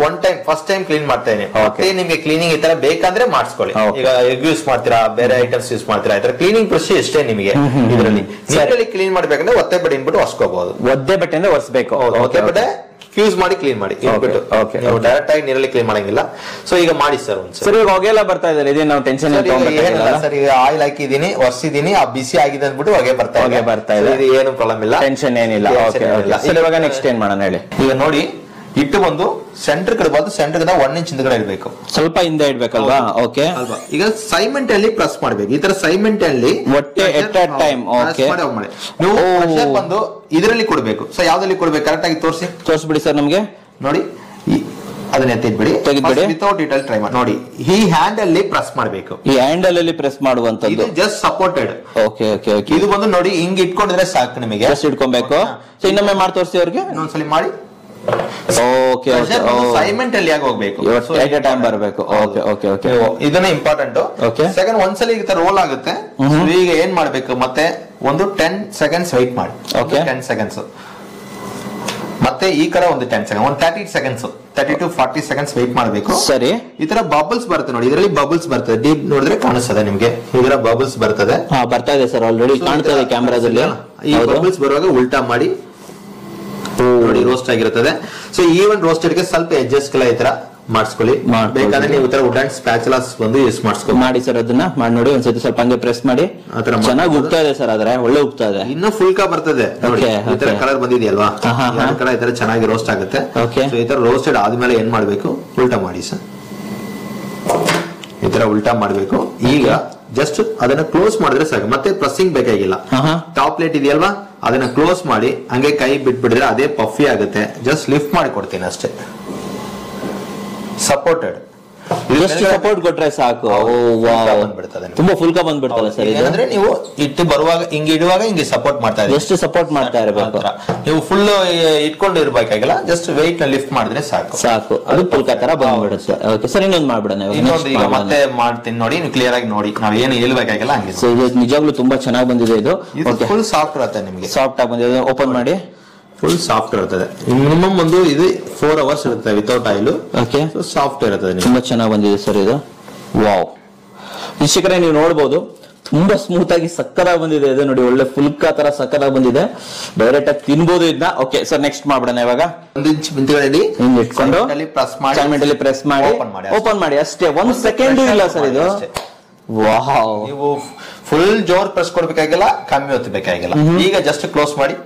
ಫಸ್ಟ್ ಟೈಮ್ ಕ್ಲೀನ್ ಮಾಡ್ತೇನೆ. ಮತ್ತೆ ನಿಮ್ಗೆ ಕ್ಲೀನಿಂಗ್ ಈ ತರ ಬೇಕಾದ್ರೆ ಮಾಡಿಸ್ಕೊಳ್ಳಿ. ಈಗ ಎಗ್ ಯೂಸ್ ಮಾಡ್ತೀರಾ, ಬೇರೆ ಐಟಮ್ಸ್ ಯೂಸ್ ಮಾಡ್ತೀರಾ, ಈ ತರ ಕ್ಲೀನಿಂಗ್ ಪ್ರೊಸೀಜರ್ ಇಷ್ಟೇ ನಿಮಗೆ. ಇದರಲ್ಲಿ ಕ್ಲೀನ್ ಮಾಡ್ಬೇಕಂದ್ರೆ ಒತ್ತೆ ಬಟ್ಟೆ ಇನ್ಬಿಟ್ಟು ಒರೆಸ್ಕೋಬಹುದು. ಒದ್ದೆ ಬಟ್ಟೆಯಿಂದ ಒರೆಸ್ಬೇಕು. ಒತ್ತೆ ಬಟ್ಟೆ ಫ್ಯೂಸ್ ಮಾಡಿ ಕ್ಲೀನ್ ಮಾಡಿ ನೀವು ಡೈರೆಕ್ಟ್ ಆಗಿ ನೀರಲ್ಲಿ ಕ್ಲೀನ್ ಮಾಡಂಗಿಲ್ಲ. ಸೊ ಈಗ ಮಾಡಿ ಸರ್. ಸರ್ ಈಗ ಹೊಗೆಲ್ಲ ಬರ್ತಾ ಇದ್ದಾರೆ, ಇದೇ ನಾವು ಟೆನ್ಷನ್ ಏನಿಲ್ಲ ಸರ್. ಈಗ ಆಯಿಲ್ ಹಾಕಿದೀನಿ, ಒರೆಸಿದೀನಿ, ಆ ಬಿಸಿ ಆಗಿದೆ ಅಂದ್ಬಿಟ್ಟು ಹೊಗೆ ಬರ್ತಾ ಇದೆ. ಇದು ಏನು ಪ್ರಾಬ್ಲಮ್ ಇಲ್ಲ, ಟೆನ್ಷನ್ ಏನಿಲ್ಲ. ಇವಾಗ ನೆಕ್ಸ್ಟ್ ಏನ್ ಮಾಡೋಣ ಹೇಳಿ. ಈಗ ನೋಡಿ, ಇಟ್ಟು ಬಂದು ಸೆಂಟರ್ ಕಡೆ ಬಂದು ಸೆಂಟರ್ 1 inch ಹಿಂದ್ಗಡೆ ಇಡಬೇಕು. ಸ್ವಲ್ಪ ಹಿಂದೆ ಇಡ್ಬೇಕಲ್ವಾ? ಓಕೆ. ಈಗ ಸೈಮೆಂಟ್ ಅಲ್ಲಿ ಪ್ರೆಸ್ ಮಾಡ್ಬೇಕು. ಈ ತರ ಸೈಮೆಂಟ್ ಅಲ್ಲಿ ನೀವು ಪ್ರೆಷರ್ ಬಂದು ಇದರಲ್ಲಿ ಕೊಡ್ಬೇಕು. ಸೊ ಯಾವ್ದಲ್ಲಿ ಕೊಡ್ಬೇಕು ಕರೆಕ್ಟ್ ಆಗಿ ತೋರಿಸ್ಬಿಡಿ ಸರ್ ನಮ್ಗೆ. ನೋಡಿ ಅದನ್ನ ಎತ್ತಿಟ್ಬಿಡಿ, ತೆಗೆದ್ಬಿಡಿ. ವಿತೌಟ್ ಇಟ್ ಅಲ್ಲಿ ಟ್ರೈ ಮಾಡಿ ನೋಡಿ. ಈ ಹ್ಯಾಂಡ್ ಅಲ್ಲಿ ಪ್ರೆಸ್ ಮಾಡಬೇಕು, ಈ ಹ್ಯಾಂಡಲ್ ಅಲ್ಲಿ ಪ್ರೆಸ್ ಮಾಡುವಂತದ್ದು. ಇದು just supported. Okay okay okay. ಇದು ಬಂದು ನೋಡಿ ಹಿಂಗ್ ಇಟ್ಕೊಂಡಿದ್ರೆ ಸಾಕು ನಿಮಗೆ. ಜಸ್ಟ್ ಇಟ್ಕೊಬೇಕು. ಸೊ ಇನ್ನೊಮ್ಮೆ ಮಾಡಿ ತೋರಿಸಿ ಅವ್ರಿಗೆ. ಇನ್ನೊಂದ್ಸಲಿ ಮಾಡಿ. Okay okay. ಸೈಮೆಂಟ್ ಅಲ್ಲಿ ಆಗಿ ಹೋಗ್ಬೇಕು, ಎಟ್ ಎ ಟೈಮ್ ಬರಬೇಕು. Okay okay okay. ಇದನ್ನ ಇಂಪಾರ್ಟೆಂಟ್. ಓಕೆ. ಸೆಕೆಂಡ್ ಒಂದ್ಸಲಿ ಈ ತರ ರೋಲ್ ಆಗುತ್ತೆ. ಈಗ ಏನ್ ಮಾಡ್ಬೇಕು, ಮತ್ತೆ ಒಂದು 10 ಸೆಕೆಂಡ್ಸ್ ವೆಯ್ಟ್ ಮಾಡಿ. ಓಕೆ. 10 ಸೆಕೆಂಡ್ಸ್ ಮತ್ತೆ ಈ ಕಡೆ ಒಂದು 10 ಸೆಕೆಂಡ್, ಒಂದು 30 ಸೆಕೆಂಡ್ಸ್, 30 to 40 ಸೆಕೆಂಡ್ಸ್ ವೆಯ್ಟ್ ಮಾಡಬೇಕು. ಸರಿ. ಈ ತರ ಬಬಲ್ಸ್ ಬರುತ್ತೆ ನೋಡಿ, ಇದರಲ್ಲಿ ಬಬಲ್ಸ್ ಬರ್ತದೆ. ಡೀಪ್ ನೋಡಿದ್ರೆ ಕಾಣಿಸ್ತದೆ ನಿಮ್ಗೆ, ಇದರ ಬಬಲ್ಸ್ ಬರ್ತದೆ. ಹಾ, ಬರ್ತಾ ಇದೆ ಸರ್, ಆಲ್ರೆಡಿ ಕಾಣ್ತಾ ಇದೆ ಕ್ಯಾಮೆರಾದಲ್ಲಿ. ಈ ಬಬಲ್ಸ್ ಬರುವಾಗ ಉಲ್ಟಾ ಮಾಡಿ ನೋಡಿ, ರೋಸ್ಟ್ ಆಗಿರುತ್ತದೆ. ಸೊ ಈವನ್ ರೋಸ್ಟೆಡ್ ಗೆ ಸ್ವಲ್ಪ ಎಡ್ಜಸ್ ಗಳ ಈ ತರ ಮಾಡಿಸ್ಕೊಳ್ಳಿ. ಬೇಕಾದ್ರೆ ನೀವು ಈ ತರ ವುಡ್ ಅಂಡ್ ಸ್ಪ್ಯಾಚುಲಾಸ್ ಬಂದು ಯೂಸ್ ಮಾಡಿಸ್ಕೊಳ್ಳಿ. ಮಾಡಿ ಸರ್, ಅದನ್ನ ಮಾಡಿ ನೋಡಿ ಒಂದ್ಸತಿ. ಸ್ವಲ್ಪ ಹಂಗೆ ಪ್ರೆಸ್ ಮಾಡಿ. ಚೆನ್ನಾಗಿ ಉಗ್ತಾ ಇದೆ ಸರ್, ಆದ್ರೆ ಒಳ್ಳೆ ಉಗ್ತಾ ಇದೆ. ಇನ್ನು ಫುಲ್ಕಾ ಬರ್ತದೆ ನೋಡಿ, ಈ ತರ ಕಲರ್ ಬಂದಿದೆಯಲ್ವಾ, ಈ ತರ ಚೆನ್ನಾಗಿ ರೋಸ್ಟ್ ಆಗುತ್ತೆ. ಈ ತರ ರೋಸ್ಟೆಡ್ ಆದ್ಮೇಲೆ ಏನ್ ಮಾಡ್ಬೇಕು, ಉಲ್ಟಾ ಮಾಡಿ ಸರ್. ಈ ತರ ಉಲ್ಟಾ ಮಾಡ್ಬೇಕು. ಈಗ ಜಸ್ಟ್ ಅದನ್ನ ಕ್ಲೋಸ್ ಮಾಡಿದ್ರೆ ಸಾಕು, ಮತ್ತೆ ಪ್ರೆಸ್ಸಿಂಗ್ ಬೇಕಾಗಿಲ್ಲ. ಟಾಪ್ ಪ್ಲೇಟ್ ಇದೆಯಲ್ವಾ, ಅದನ್ನ ಕ್ಲೋಸ್ ಮಾಡಿ ಹಂಗೆ ಕೈ ಬಿಟ್ಬಿಡಿದ್ರೆ ಅದೇ ಪಫಿ ಆಗುತ್ತೆ. ಜಸ್ಟ್ ಲಿಫ್ಟ್ ಮಾಡಿ ಕೊಡ್ತೀನಿ ಅಷ್ಟೇ. ಸಪೋರ್ಟೆಡ್ ಸಪೋರ್ಟ್ ಕೊಟ್ರೆ ಸಾಕು. ತುಂಬಾ ಫುಲ್ಕಾ ಬಂದ್ಬಿಡ್ತಲ್ಲ ಸರ್. ಅಂದ್ರೆ ನೀವು ಇಟ್ಟು ಬರುವಾಗ ಹಿಂಗ್ ಇಡುವಾಗ ಹಿಂಗೆ ಸಪೋರ್ಟ್ ಮಾಡ್ತಾ ಇದ್ದೀವಿ, ಎಷ್ಟು ಸಪೋರ್ಟ್ ಮಾಡ್ತಾ ಇರಬೇಕು. ನೀವು ಫುಲ್ ಇಟ್ಕೊಂಡು ಇರ್ಬೇಕಾಗಿಲ್ಲ, ಜಸ್ಟ್ ವೆಯ್ಟ್ ನ ಲಿಫ್ಟ್ ಮಾಡಿದ್ರೆ ಸಾಕು. ಸಾಕು, ಅದು ಫುಲ್ಕಾ ತರ ಬಂದ್ಬಿಡುತ್ತೆ. ಓಕೆ ಸರ್, ಇನ್ನೊಂದು ಮಾಡ್ಬಿಡೋಣ. ಇನ್ನೊಂದು ಈಗ ಮತ್ತೆ ಮಾಡ್ತೀನಿ ನೋಡಿ, ನೀವು ಕ್ಲಿಯರ್ ಆಗಿ ನೋಡಿ, ನಾವ್ ಏನು ಹೇಳ್ಬೇಕಾಗಿಲ್ಲ ಹಂಗೆ. ಇದು ನಿಜವಾಗ್ಲೂ ತುಂಬಾ ಚೆನ್ನಾಗಿ ಬಂದಿದೆ. ಇದು ಫುಲ್ ಸಾಫ್ಟ್ ಇರುತ್ತೆ ನಿಮಗೆ, ಸಾಫ್ಟ್ ಆಗಿ ಬಂದಿದೆ. ಓಪನ್ ಮಾಡಿ. ಫುಲ್ ಸಾಫ್ಟ್ ಇರ್ತದೆ. ಮಿನಿಮಮ್ ಒಂದು ಇದು 4 hours ಇರುತ್ತೆ ವಿತೌಟ್ ಆಯಿಲ್. ಓಕೆ. ಸಾಫ್ಟ್ ಇರ್ತದೆ, ತುಂಬಾ ಚೆನ್ನಾಗಿ ಬಂದಿದೆ ಸರ್ ಇದು. ವಾವ್, ವೀಕ್ಷಕರೇ ನೀವು ನೋಡಬಹುದು, ತುಂಬಾ ಸ್ಮೂತ್ ಆಗಿ ಸಕ್ಕತ್ತಾಗಿ ಬಂದಿದೆ ಇದು ನೋಡಿ. ಒಳ್ಳೆ ಫುಲ್ಕಾ ತರ ಸಕ್ಕತ್ತಾಗಿ ಬಂದಿದೆ. ಡೈರೆಕ್ಟ್ ಆಗಿ ತಿನ್ಬೋದು ಇದನ್ನ. ಓಕೆ ಸರ್, ನೆಕ್ಸ್ಟ್ ಮಾಡ್ಬಿಡೋಣ ಇವಾಗ. 1 ಇಂಚ್ ಬಿಂದಿಗಳಲ್ಲಿ ಹಿಂಗ್ ಇಟ್ಕೊಂಡು ಪ್ರೆಸ್ ಮಾಡಿ ಓಪನ್ ಮಾಡಿ ಅಷ್ಟೇ. 1 ಸೆಕೆಂಡ್ ಇಲ್ಲ ಸರ್ ಇದು. ವಾವ್, ನೀವು ಫುಲ್ ಜೋರ್ ಪ್ರೆಸ್ ಕೊಡ್ಬೇಕಾಗಿಲ್ಲ, ಕಮ್ಮಿ ಹೊತ್ತು ಬೇಕಾಗಿಲ್ಲ. ಈಗ ಜಸ್ಟ್ ಕ್ಲೋಸ್ ಮಾಡಿ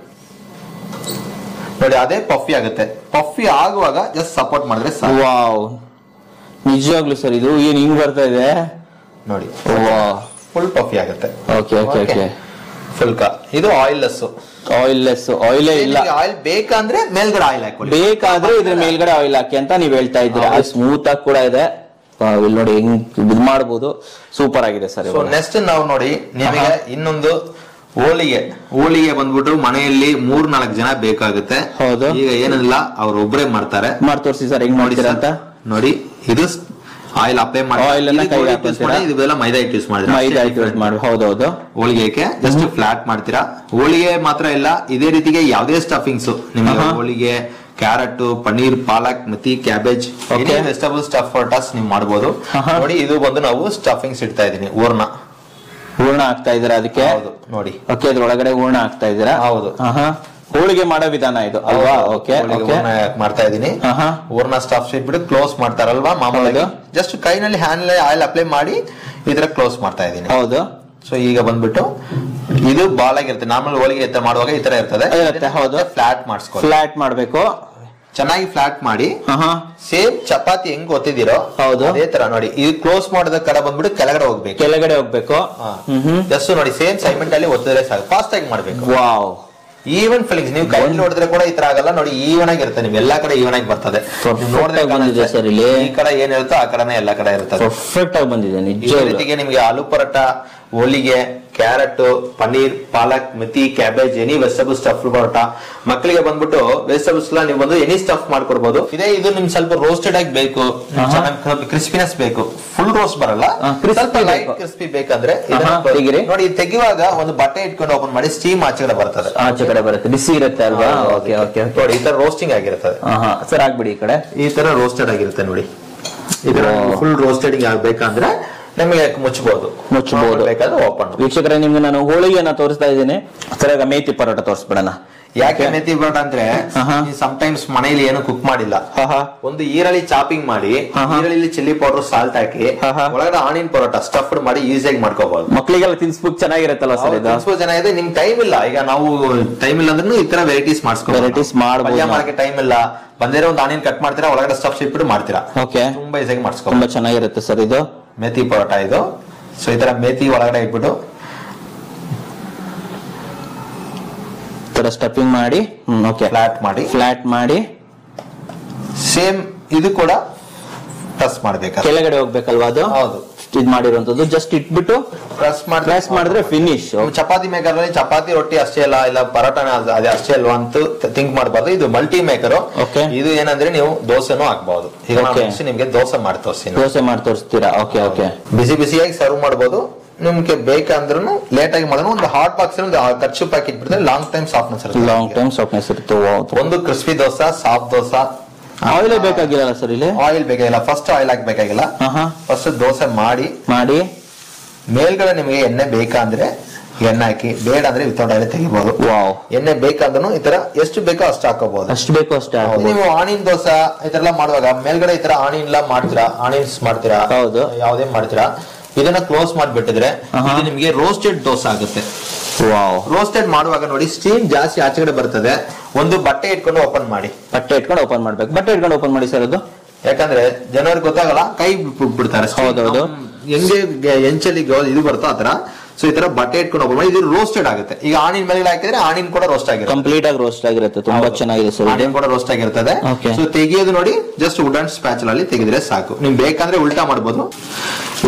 ನೋಡಿ, ಅದೇ ಪಫಿ ಆಗುತ್ತೆ. ಪಫಿ ಆಗುವಾಗ ಜಸ್ಟ್ ಸಪೋರ್ಟ್ ಮಾಡಿದ್ರೆ ಸಾಕು. ವಾವ್, ನಿಜವಾಗ್ಲೂ ಸರ್ ಇದು ಏನ್ ಹಿಂಗ್ ಬರ್ತಾ ಇದೆ ನೋಡಿ. ಫುಲ್ ಪಫಿ ಆಗುತ್ತೆ. Okay okay okay. ಫುಲ್ಕಾ ಇದು ಆಯಿಲ್ಲೆಸ್. ಆಯಿಲೇ ಇಲ್ಲ. ಆಯಿಲ್ ಬೇಕಂದ್ರೆ ಮೇಲ್ಗಡೆ ಆಯಿಲ್ ಹಾಕೊಳ್ಳಿ, ಬೇಕಾದ್ರೆ ಇದ್ರ ಮೇಲ್ಗಡೆ ಆಯಿಲ್ ಹಾಕಿ ಅಂತ ನೀವ್ ಹೇಳ್ತಾ ಇದ್ದೀರಾ. ಸ್ಮೂತ್ ಆಗಿ ಕೂಡ ಇದೆ. ಇಲ್ಲಿ ನೋಡಿ ಹೆಂಗ್ ಇದು ಮಾಡಬಹುದು. ಸೂಪರ್ ಆಗಿದೆ ಸರ್. ನೆಕ್ಸ್ಟ್ ನಾವು ನೋಡಿ, ನಿಮಗೆ ಇನ್ನೊಂದು ಹೋಳಿಗೆ ಬಂದ್ಬಿಟ್ಟು ಮನೆಯಲ್ಲಿ 3-4 ಜನ ಬೇಕಾಗುತ್ತೆ. ಹೌದು. ಈಗ ಏನಿಲ್ಲ, ಅವ್ರು ಒಬ್ಬರೇ ಮಾಡ್ತಾರೆ. ಮಾಡಿ ತೋರಿಸಿ ಸರ್, ಹೆಂಗ್ ನೋಡಿದ್ರೆ ಅಂತ ನೋಡಿ. ಇದು ಆಯಿಲ್ ಅಪ್ಲೈ ಮಾಡಿ, ಇದೆಲ್ಲ ಮೈದಾ ಹಿಟ್ಟು ಯೂಸ್ ಮಾಡಿ. ಹೌದೌದು. ಹೋಳಿಗೆಗೆ ಜಸ್ಟ್ ಫ್ಲಾಟ್ ಮಾಡ್ತೀರಾ. ಹೋಳಿಗೆ ಮಾತ್ರ ಇಲ್ಲ, ಇದೇ ರೀತಿಗೆ ಯಾವುದೇ ಸ್ಟಫಿಂಗ್ಸ್ ನಿಮಗೆ, ಹೋಳಿಗೆ, carrot, paneer, palak, methi, cabbage, vegetable stuff ಪರೋಟಾಸ್ ನೀವು ಮಾಡಬಹುದು. ನೋಡಿ, ಇದು ಬಂದು ನಾವು ಸ್ಟಫಿಂಗ್ಸ್ ಇಡ್ತಾ ಇದೀನಿ. ಹೂರ್ಣ ಹಾಕ್ತಾ ಇದೀರಾ ಅದಕ್ಕೆ? ಹೌದು ನೋಡಿ. ಓಕೆ, ಅದ್ರೊಳಗಡೆ ಹೂರ್ಣ ಹಾಕ್ತಾ ಇದೀರಾ? ಹೌದು. ಹೋಳಿಗೆ ಮಾಡೋ ವಿಧಾನ ಇದು ಅಲ್ವಾ? ಓಕೆ, ಮಾಡ್ತಾ ಇದೀನಿ. ಹೂರ್ಣ ಸ್ಟಫ್ ಇಟ್ಬಿಟ್ಟು ಕ್ಲೋಸ್ ಮಾಡ್ತಾರಲ್ವಾ ಮಾಮೂಲಿ, ಜಸ್ಟ್ ಕೈನಲ್ಲಿ ಹ್ಯಾಂಡ್ ಆಯಿಲ್ ಅಪ್ಲೈ ಮಾಡಿ ಈ ತರ ಕ್ಲೋಸ್ ಮಾಡ್ತಾ ಇದೀನಿ. ಹೌದು. ಸೊ ಈಗ ಬಂದ್ಬಿಟ್ಟು ಇದು ಬಾಲ್ ಆಗಿರುತ್ತೆ. ನಾರ್ಮಲ್ ಹೋಳಿಗೆ ಮಾಡುವಾಗ ಈ ತರ ಇರ್ತದೆ. ಹೌದು. ಫ್ಲಾಟ್ ಮಾಡಿಸ್ಕೊ, ಫ್ಲಾಟ್ ಮಾಡ್ಬೇಕು. ಚೆನ್ನಾಗಿ ಫ್ಲಾಟ್ ಮಾಡಿ. ಸೇಮ್ ಚಪಾತಿ ಹೆಂಗ್ ಗೊತ್ತಿದ್ದೀರೋ ಅದೇ ತರ ನೋಡಿ. ಇದು ಕ್ಲೋಸ್ ಮಾಡಿದ ಕಡೆ ಬಂದ್ಬಿಟ್ಟು ಕೆಳಗಡೆ ಹೋಗ್ಬೇಕು. ಜಸ್ಟ್ ನೋಡಿ, ಸೇಮ್ ಸೈಮೆಂಟ್ ಅಲ್ಲಿ ಒತ್ತಿದ್ರೆ ಸಾಕು. ಫಾಸ್ಟ್ ಆಗಿ ಮಾಡ್ಬೇಕು. Wow, even fillings. ನೀವು ಕೈ ನೋಡಿದ್ರೆ ಕೂಡ ಈ ತರ ಆಗಲ್ಲ ನೋಡಿ, ಈವನ್ ಆಗಿರುತ್ತೆ. ನಿಮ್ ಎಲ್ಲಾ ಕಡೆ ಈವನ್ ಆಗಿ ಬರ್ತದೆ. ಈ ಕಡೆ ಏನ್ ಇರುತ್ತೋ ಆ ಕಡೆನೆ ಎಲ್ಲಾ ಕಡೆ ಇರ್ತದೆ. ಪರ್ಫೆಕ್ಟ್ ಆಗಿ ಬಂದಿದೆ ನಿಜ. ಈ ರೀತಿಗೆ ನಿಮ್ಗೆ aloo paratha, holige, carrot, paneer, palak, methi, cabbage, any vegetable stuff paratha. ಮಕ್ಕಳಿಗೆ ಬಂದ್ಬಿಟ್ಟು ವೆಜಿಟಬಲ್ಸ್ ನೀವು ಬಂದು ಎನಿ ಸ್ಟಫ್ ಮಾಡ್ಕೊಡ್ಬಹುದು. ಇದೇ ಇದು ನಿಮ್ ಸ್ವಲ್ಪ ರೋಸ್ಟೆಡ್ ಆಗಿ ಬೇಕು, ಕ್ರಿಸ್ಪಿನೆಸ್ ಬೇಕು. ಫುಲ್ ರೋಸ್ಟ್ ಬರಲ್ಲ, ಸ್ವಲ್ಪ ಲೈಟ್ ಕ್ರಿಸ್ಪಿ ಬೇಕಂದ್ರೆ ನೋಡಿ, ತೆಗೆಯುವಾಗ ಒಂದು ಬಟ್ಟೆ ಇಟ್ಕೊಂಡು ಓಪನ್ ಮಾಡಿ, ಸ್ಟೀಮ್ ಆಚೆ ಕಡೆ ಬರ್ತದೆ. ಆಚೆ ಕಡೆ ಬರುತ್ತೆ, ಬಿಸಿ ಇರುತ್ತೆ ಅಲ್ವಾ? Okay okay. ನೋಡಿ, ಈ ತರ ರೋಸ್ಟಿಂಗ್ ಆಗಿರ್ತದೆ. ಸರ್ ಆಗ್ಬಿಡಿ ಈ ಕಡೆ. ಈ ತರ ರೋಸ್ಟೆಡ್ ಆಗಿರುತ್ತೆ ನೋಡಿ. ಈ ತರ ಫುಲ್ ರೋಸ್ಟೆಡ್ ಆಗ್ಬೇಕಂದ್ರೆ ನಿಮಗೆ ಮುಚ್ಚಬಹುದು. ಬೇಕಾದ್ರೆ ಓಪನ್. ವೀಕ್ಷಕರೇ, ನಿಮ್ಗೆ ನಾನು ಹೋಳಿಗೆನ ತೋರಿಸ್ತಾ ಇದ್ದೀನಿ. ಸರಿಯಾಗ ಮೇಥಿ ಪರೋಟ ತೋರಿಸ್ಬಿಡೋಣ. ಯಾಕೆ ಮೆಥಿ ಪರೋಟ ಅಂದ್ರೆ, ಸಮ್ಟೈಮ್ಸ್ ಮನೆಯಲ್ಲಿ ಏನು ಕುಕ್ ಮಾಡಿಲ್ಲ, ಒಂದು ಈರುಳ್ಳಿ ಚಾಪಿಂಗ್ ಮಾಡಿ, ಈರುಳ್ಳಿ ಚಿಲ್ಲಿ ಪೌಡರ್, ಸಾಲ್ಟ್ ಹಾಕಿ ಒಳಗಡೆ ಆನಿಯನ್ ಪರೋಟ ಸ್ಟಫ್ಡ್ ಮಾಡಿ ಈಸಿಯಾಗಿ ಮಾಡ್ಕೋಬಹುದು. ಮಕ್ಕಳಿಗೆಲ್ಲ ತಿನ್ಸ್ಬೇಕು, ಚೆನ್ನಾಗಿರುತ್ತಲ್ಲ ಸರ್ ಇದು. ತಿನ್ಸ್ಬೇಕು ಚೆನ್ನಾಗಿದೆ. ನಿಮ್ ಟೈಮ್ ಇಲ್ಲ, ಈಗ ನಾವು ಟೈಮ್ ಇಲ್ಲ ಅಂದ್ರೆ ಈ ತರ ವೆರೈಟೀಸ್ ಮಾಡಬಹುದು. ಟೈಮ್ ಇಲ್ಲ ಬಂದಿರೋ ಒಂದು ಆನಿಯನ್ ಕಟ್ ಮಾಡ್ತೀರಾ, ಒಳಗಡೆ ಸ್ಟಫ್ ಇಟ್ಬಿಟ್ಟು ಮಾಡ್ತೀರಾ. ಓಕೆ, ತುಂಬಾ ಈಸಿಯಾಗಿ ಮಾಡ್ಸ್ಕೊ. ತುಂಬಾ ಚೆನ್ನಾಗಿರುತ್ತೆ ಸರ್ ಇದು ಮೇಥಿ ಪರೋಟ ಇದು. ಸೊ ಈ ತರ ಮೇಥಿ ಒಳಗಡೆ ಇಟ್ಬಿಟ್ಟು ಸ್ಟಫಿಂಗ್ ಮಾಡಿ, ಫ್ಲಾಟ್ ಮಾಡಿ ಸೇಮ್ ಇದು ಕೂಡ ಪ್ರೆಸ್ ಮಾಡ್ಬೇಕು, ಕೆಳಗಡೆ ಹೋಗ್ಬೇಕಲ್ವಾ ಅದು? ಹೌದು. ಇದು ಮಾಡಿರುವಂತದ್ದು ಜಸ್ಟ್ ಇಟ್ಬಿಟ್ಟು ಪ್ರೆಸ್ ಮಾಡಿದ್ರೆ ಫಿನಿಶ್. ಚಪಾತಿ ಮೇಕರ್ ಅಲ್ಲಿ ಚಪಾತಿ ರೊಟ್ಟಿ ಅಷ್ಟೇ ಅಲ್ಲ, ಇಲ್ಲ ಪರೋಟಾನ ಅದೇ ಅಷ್ಟೇ ಅಲ್ವಾ ಅಂತ ಥಿಂಕ್ ಮಾಡಬಾರ್ದು. ಇದು ಮಲ್ಟಿ ಮೇಕರ್. ಇದು ಏನಂದ್ರೆ ನೀವು ದೋಸೆನೂ ಹಾಕ್ಬಹುದು. ಈಗ ನಿಮ್ಗೆ ದೋಸೆ ಮಾಡಿ ತೋರಿಸ್ತೀನಿ. ದೋಸೆ ಮಾಡಿ ತೋರಿಸ್ತೀರಾ? Okay okay. ಬಿಸಿ ಬಿಸಿಯಾಗಿ ಸರ್ವ್ ಮಾಡಬಹುದು. ನಿಮ್ಗೆ ಬೇಕಂದ್ರೂ ಲೇಟ್ ಆಗಿ ಮಾಡೋಣ. ಒಂದು ಹಾಟ್ ಬಾಕ್ಸ್ ಒಂದು ಖರ್ಚು ಪ್ಯಾಕೆಟ್ ಬಿಡ್ತಾರೆ, ಲಾಂಗ್ ಟೈಮ್ ಸಾಫ್ಟ್ನೆಸ್ ಇರುತ್ತೆ. ಒಂದು crispy dosa, soft dosa. Oil ಬೇಕಾಗಿಲ್ಲ ಸರ್ ಇಲ್ಲಿ? ಆಯಿಲ್ ಬೇಕಾಗಿಲ್ಲ, ಫಸ್ಟ್ ಆಯಿಲ್ ಹಾಕ್ಬೇಕಾಗಿಲ್ಲ. ಫಸ್ಟ್ ದೋಸೆ ಮಾಡಿ ಮೇಲ್ಗಡೆ ನಿಮಗೆ ಎಣ್ಣೆ ಬೇಕಂದ್ರೆ ಎಣ್ಣೆ ಹಾಕಿ, ಬೇಡ ಅಂದ್ರೆ ವಿತೌಟ್ ಆಯಿಲ್ ತೆಗಿಬಹುದು. ಎಣ್ಣೆ ಬೇಕಂದ್ರೂ ಈ ತರ ಎಷ್ಟು ಬೇಕೋ ಅಷ್ಟು ಹಾಕೋಬಹುದು. ಅಷ್ಟು ಬೇಕೋ ಅಷ್ಟು. ನೀವು ಆನಿಯನ್ ದೋಸೆ ಈ ತರ ಎಲ್ಲ ಮಾಡುವಾಗ ಮೇಲ್ಗಡೆ ಈ ತರ ಆನಿಯನ್ ಎಲ್ಲ ಮಾಡ್ತೀರಾ, ಆನಿಯನ್ಸ್ ಮಾಡ್ತೀರಾ, ಹೌದು, ಯಾವ್ದೇ ಮಾಡ್ತೀರಾ, ಇದನ್ನ ಕ್ಲೋಸ್ ಮಾಡ್ಬಿಟ್ಟಿದ್ರೆ ಇದು ನಿಮ್ಗೆ ರೋಸ್ಟೆಡ್ ದೋಸೆ ಆಗುತ್ತೆ. ರೋಸ್ಟೆಡ್ ಮಾಡುವಾಗ ನೋಡಿ ಸ್ಟೀಮ್ ಜಾಸ್ತಿ ಆಚೆಗಡೆ ಬರ್ತದೆ. ಒಂದು ಬಟ್ಟೆ ಇಟ್ಕೊಂಡು ಓಪನ್ ಮಾಡಿ. ಬಟ್ಟೆ ಇಟ್ಕೊಂಡು ಓಪನ್ ಮಾಡ್ಬೇಕು. ಬಟ್ಟೆ ಇಟ್ಕೊಂಡು ಓಪನ್ ಮಾಡಿ ಸರ್ ಅದು, ಯಾಕಂದ್ರೆ ಜನರಿಗೆ ಗೊತ್ತಾಗಲ್ಲ, ಕೈ ಬಿಡ್ತಾರೆ. ಹೌದೌದು. ಹೆಂಗೆ ಎಂಚಲ್ಲಿ ಇದು ಬರುತ್ತೋ ಆತರ. ಸೊ ಈ ತರ ಬಟ್ಟೆ ಇಟ್ಕೊಂಡು ಓಪನ್ ಮಾಡಿ, ಇದು ರೋಸ್ಟೆಡ್ ಆಗುತ್ತೆ. ಈಗ ಆನಿಯನ್ ಮೇಲೆ ಹಾಕಿದ್ರೆ ಆನಿಯನ್ ಕೂಡ ರೋಸ್ಟ್ ಆಗಿರುತ್ತೆ, ಕಂಪ್ಲೀಟ್ ಆಗಿ ರೋಸ್ಟ್ ಆಗಿರುತ್ತೆ. ತುಂಬಾ ಚೆನ್ನಾಗಿದೆ ಸರ್, ಆನಿಯನ್ ಕೂಡ ರೋಸ್ಟ್ ಆಗಿರ್ತದೆ. ಸೊ ತೆಗಿಯೋದು ನೋಡಿ ಜಸ್ಟ್ ವುಡನ್ ಸ್ಪ್ಯಾಚುಲಾ ಅಲ್ಲಿ ತೆಗೆದ್ರೆ ಸಾಕು. ನಿಮ್ ಬೇಕಂದ್ರೆ ಉಲ್ಟಾ ಮಾಡಬಹುದು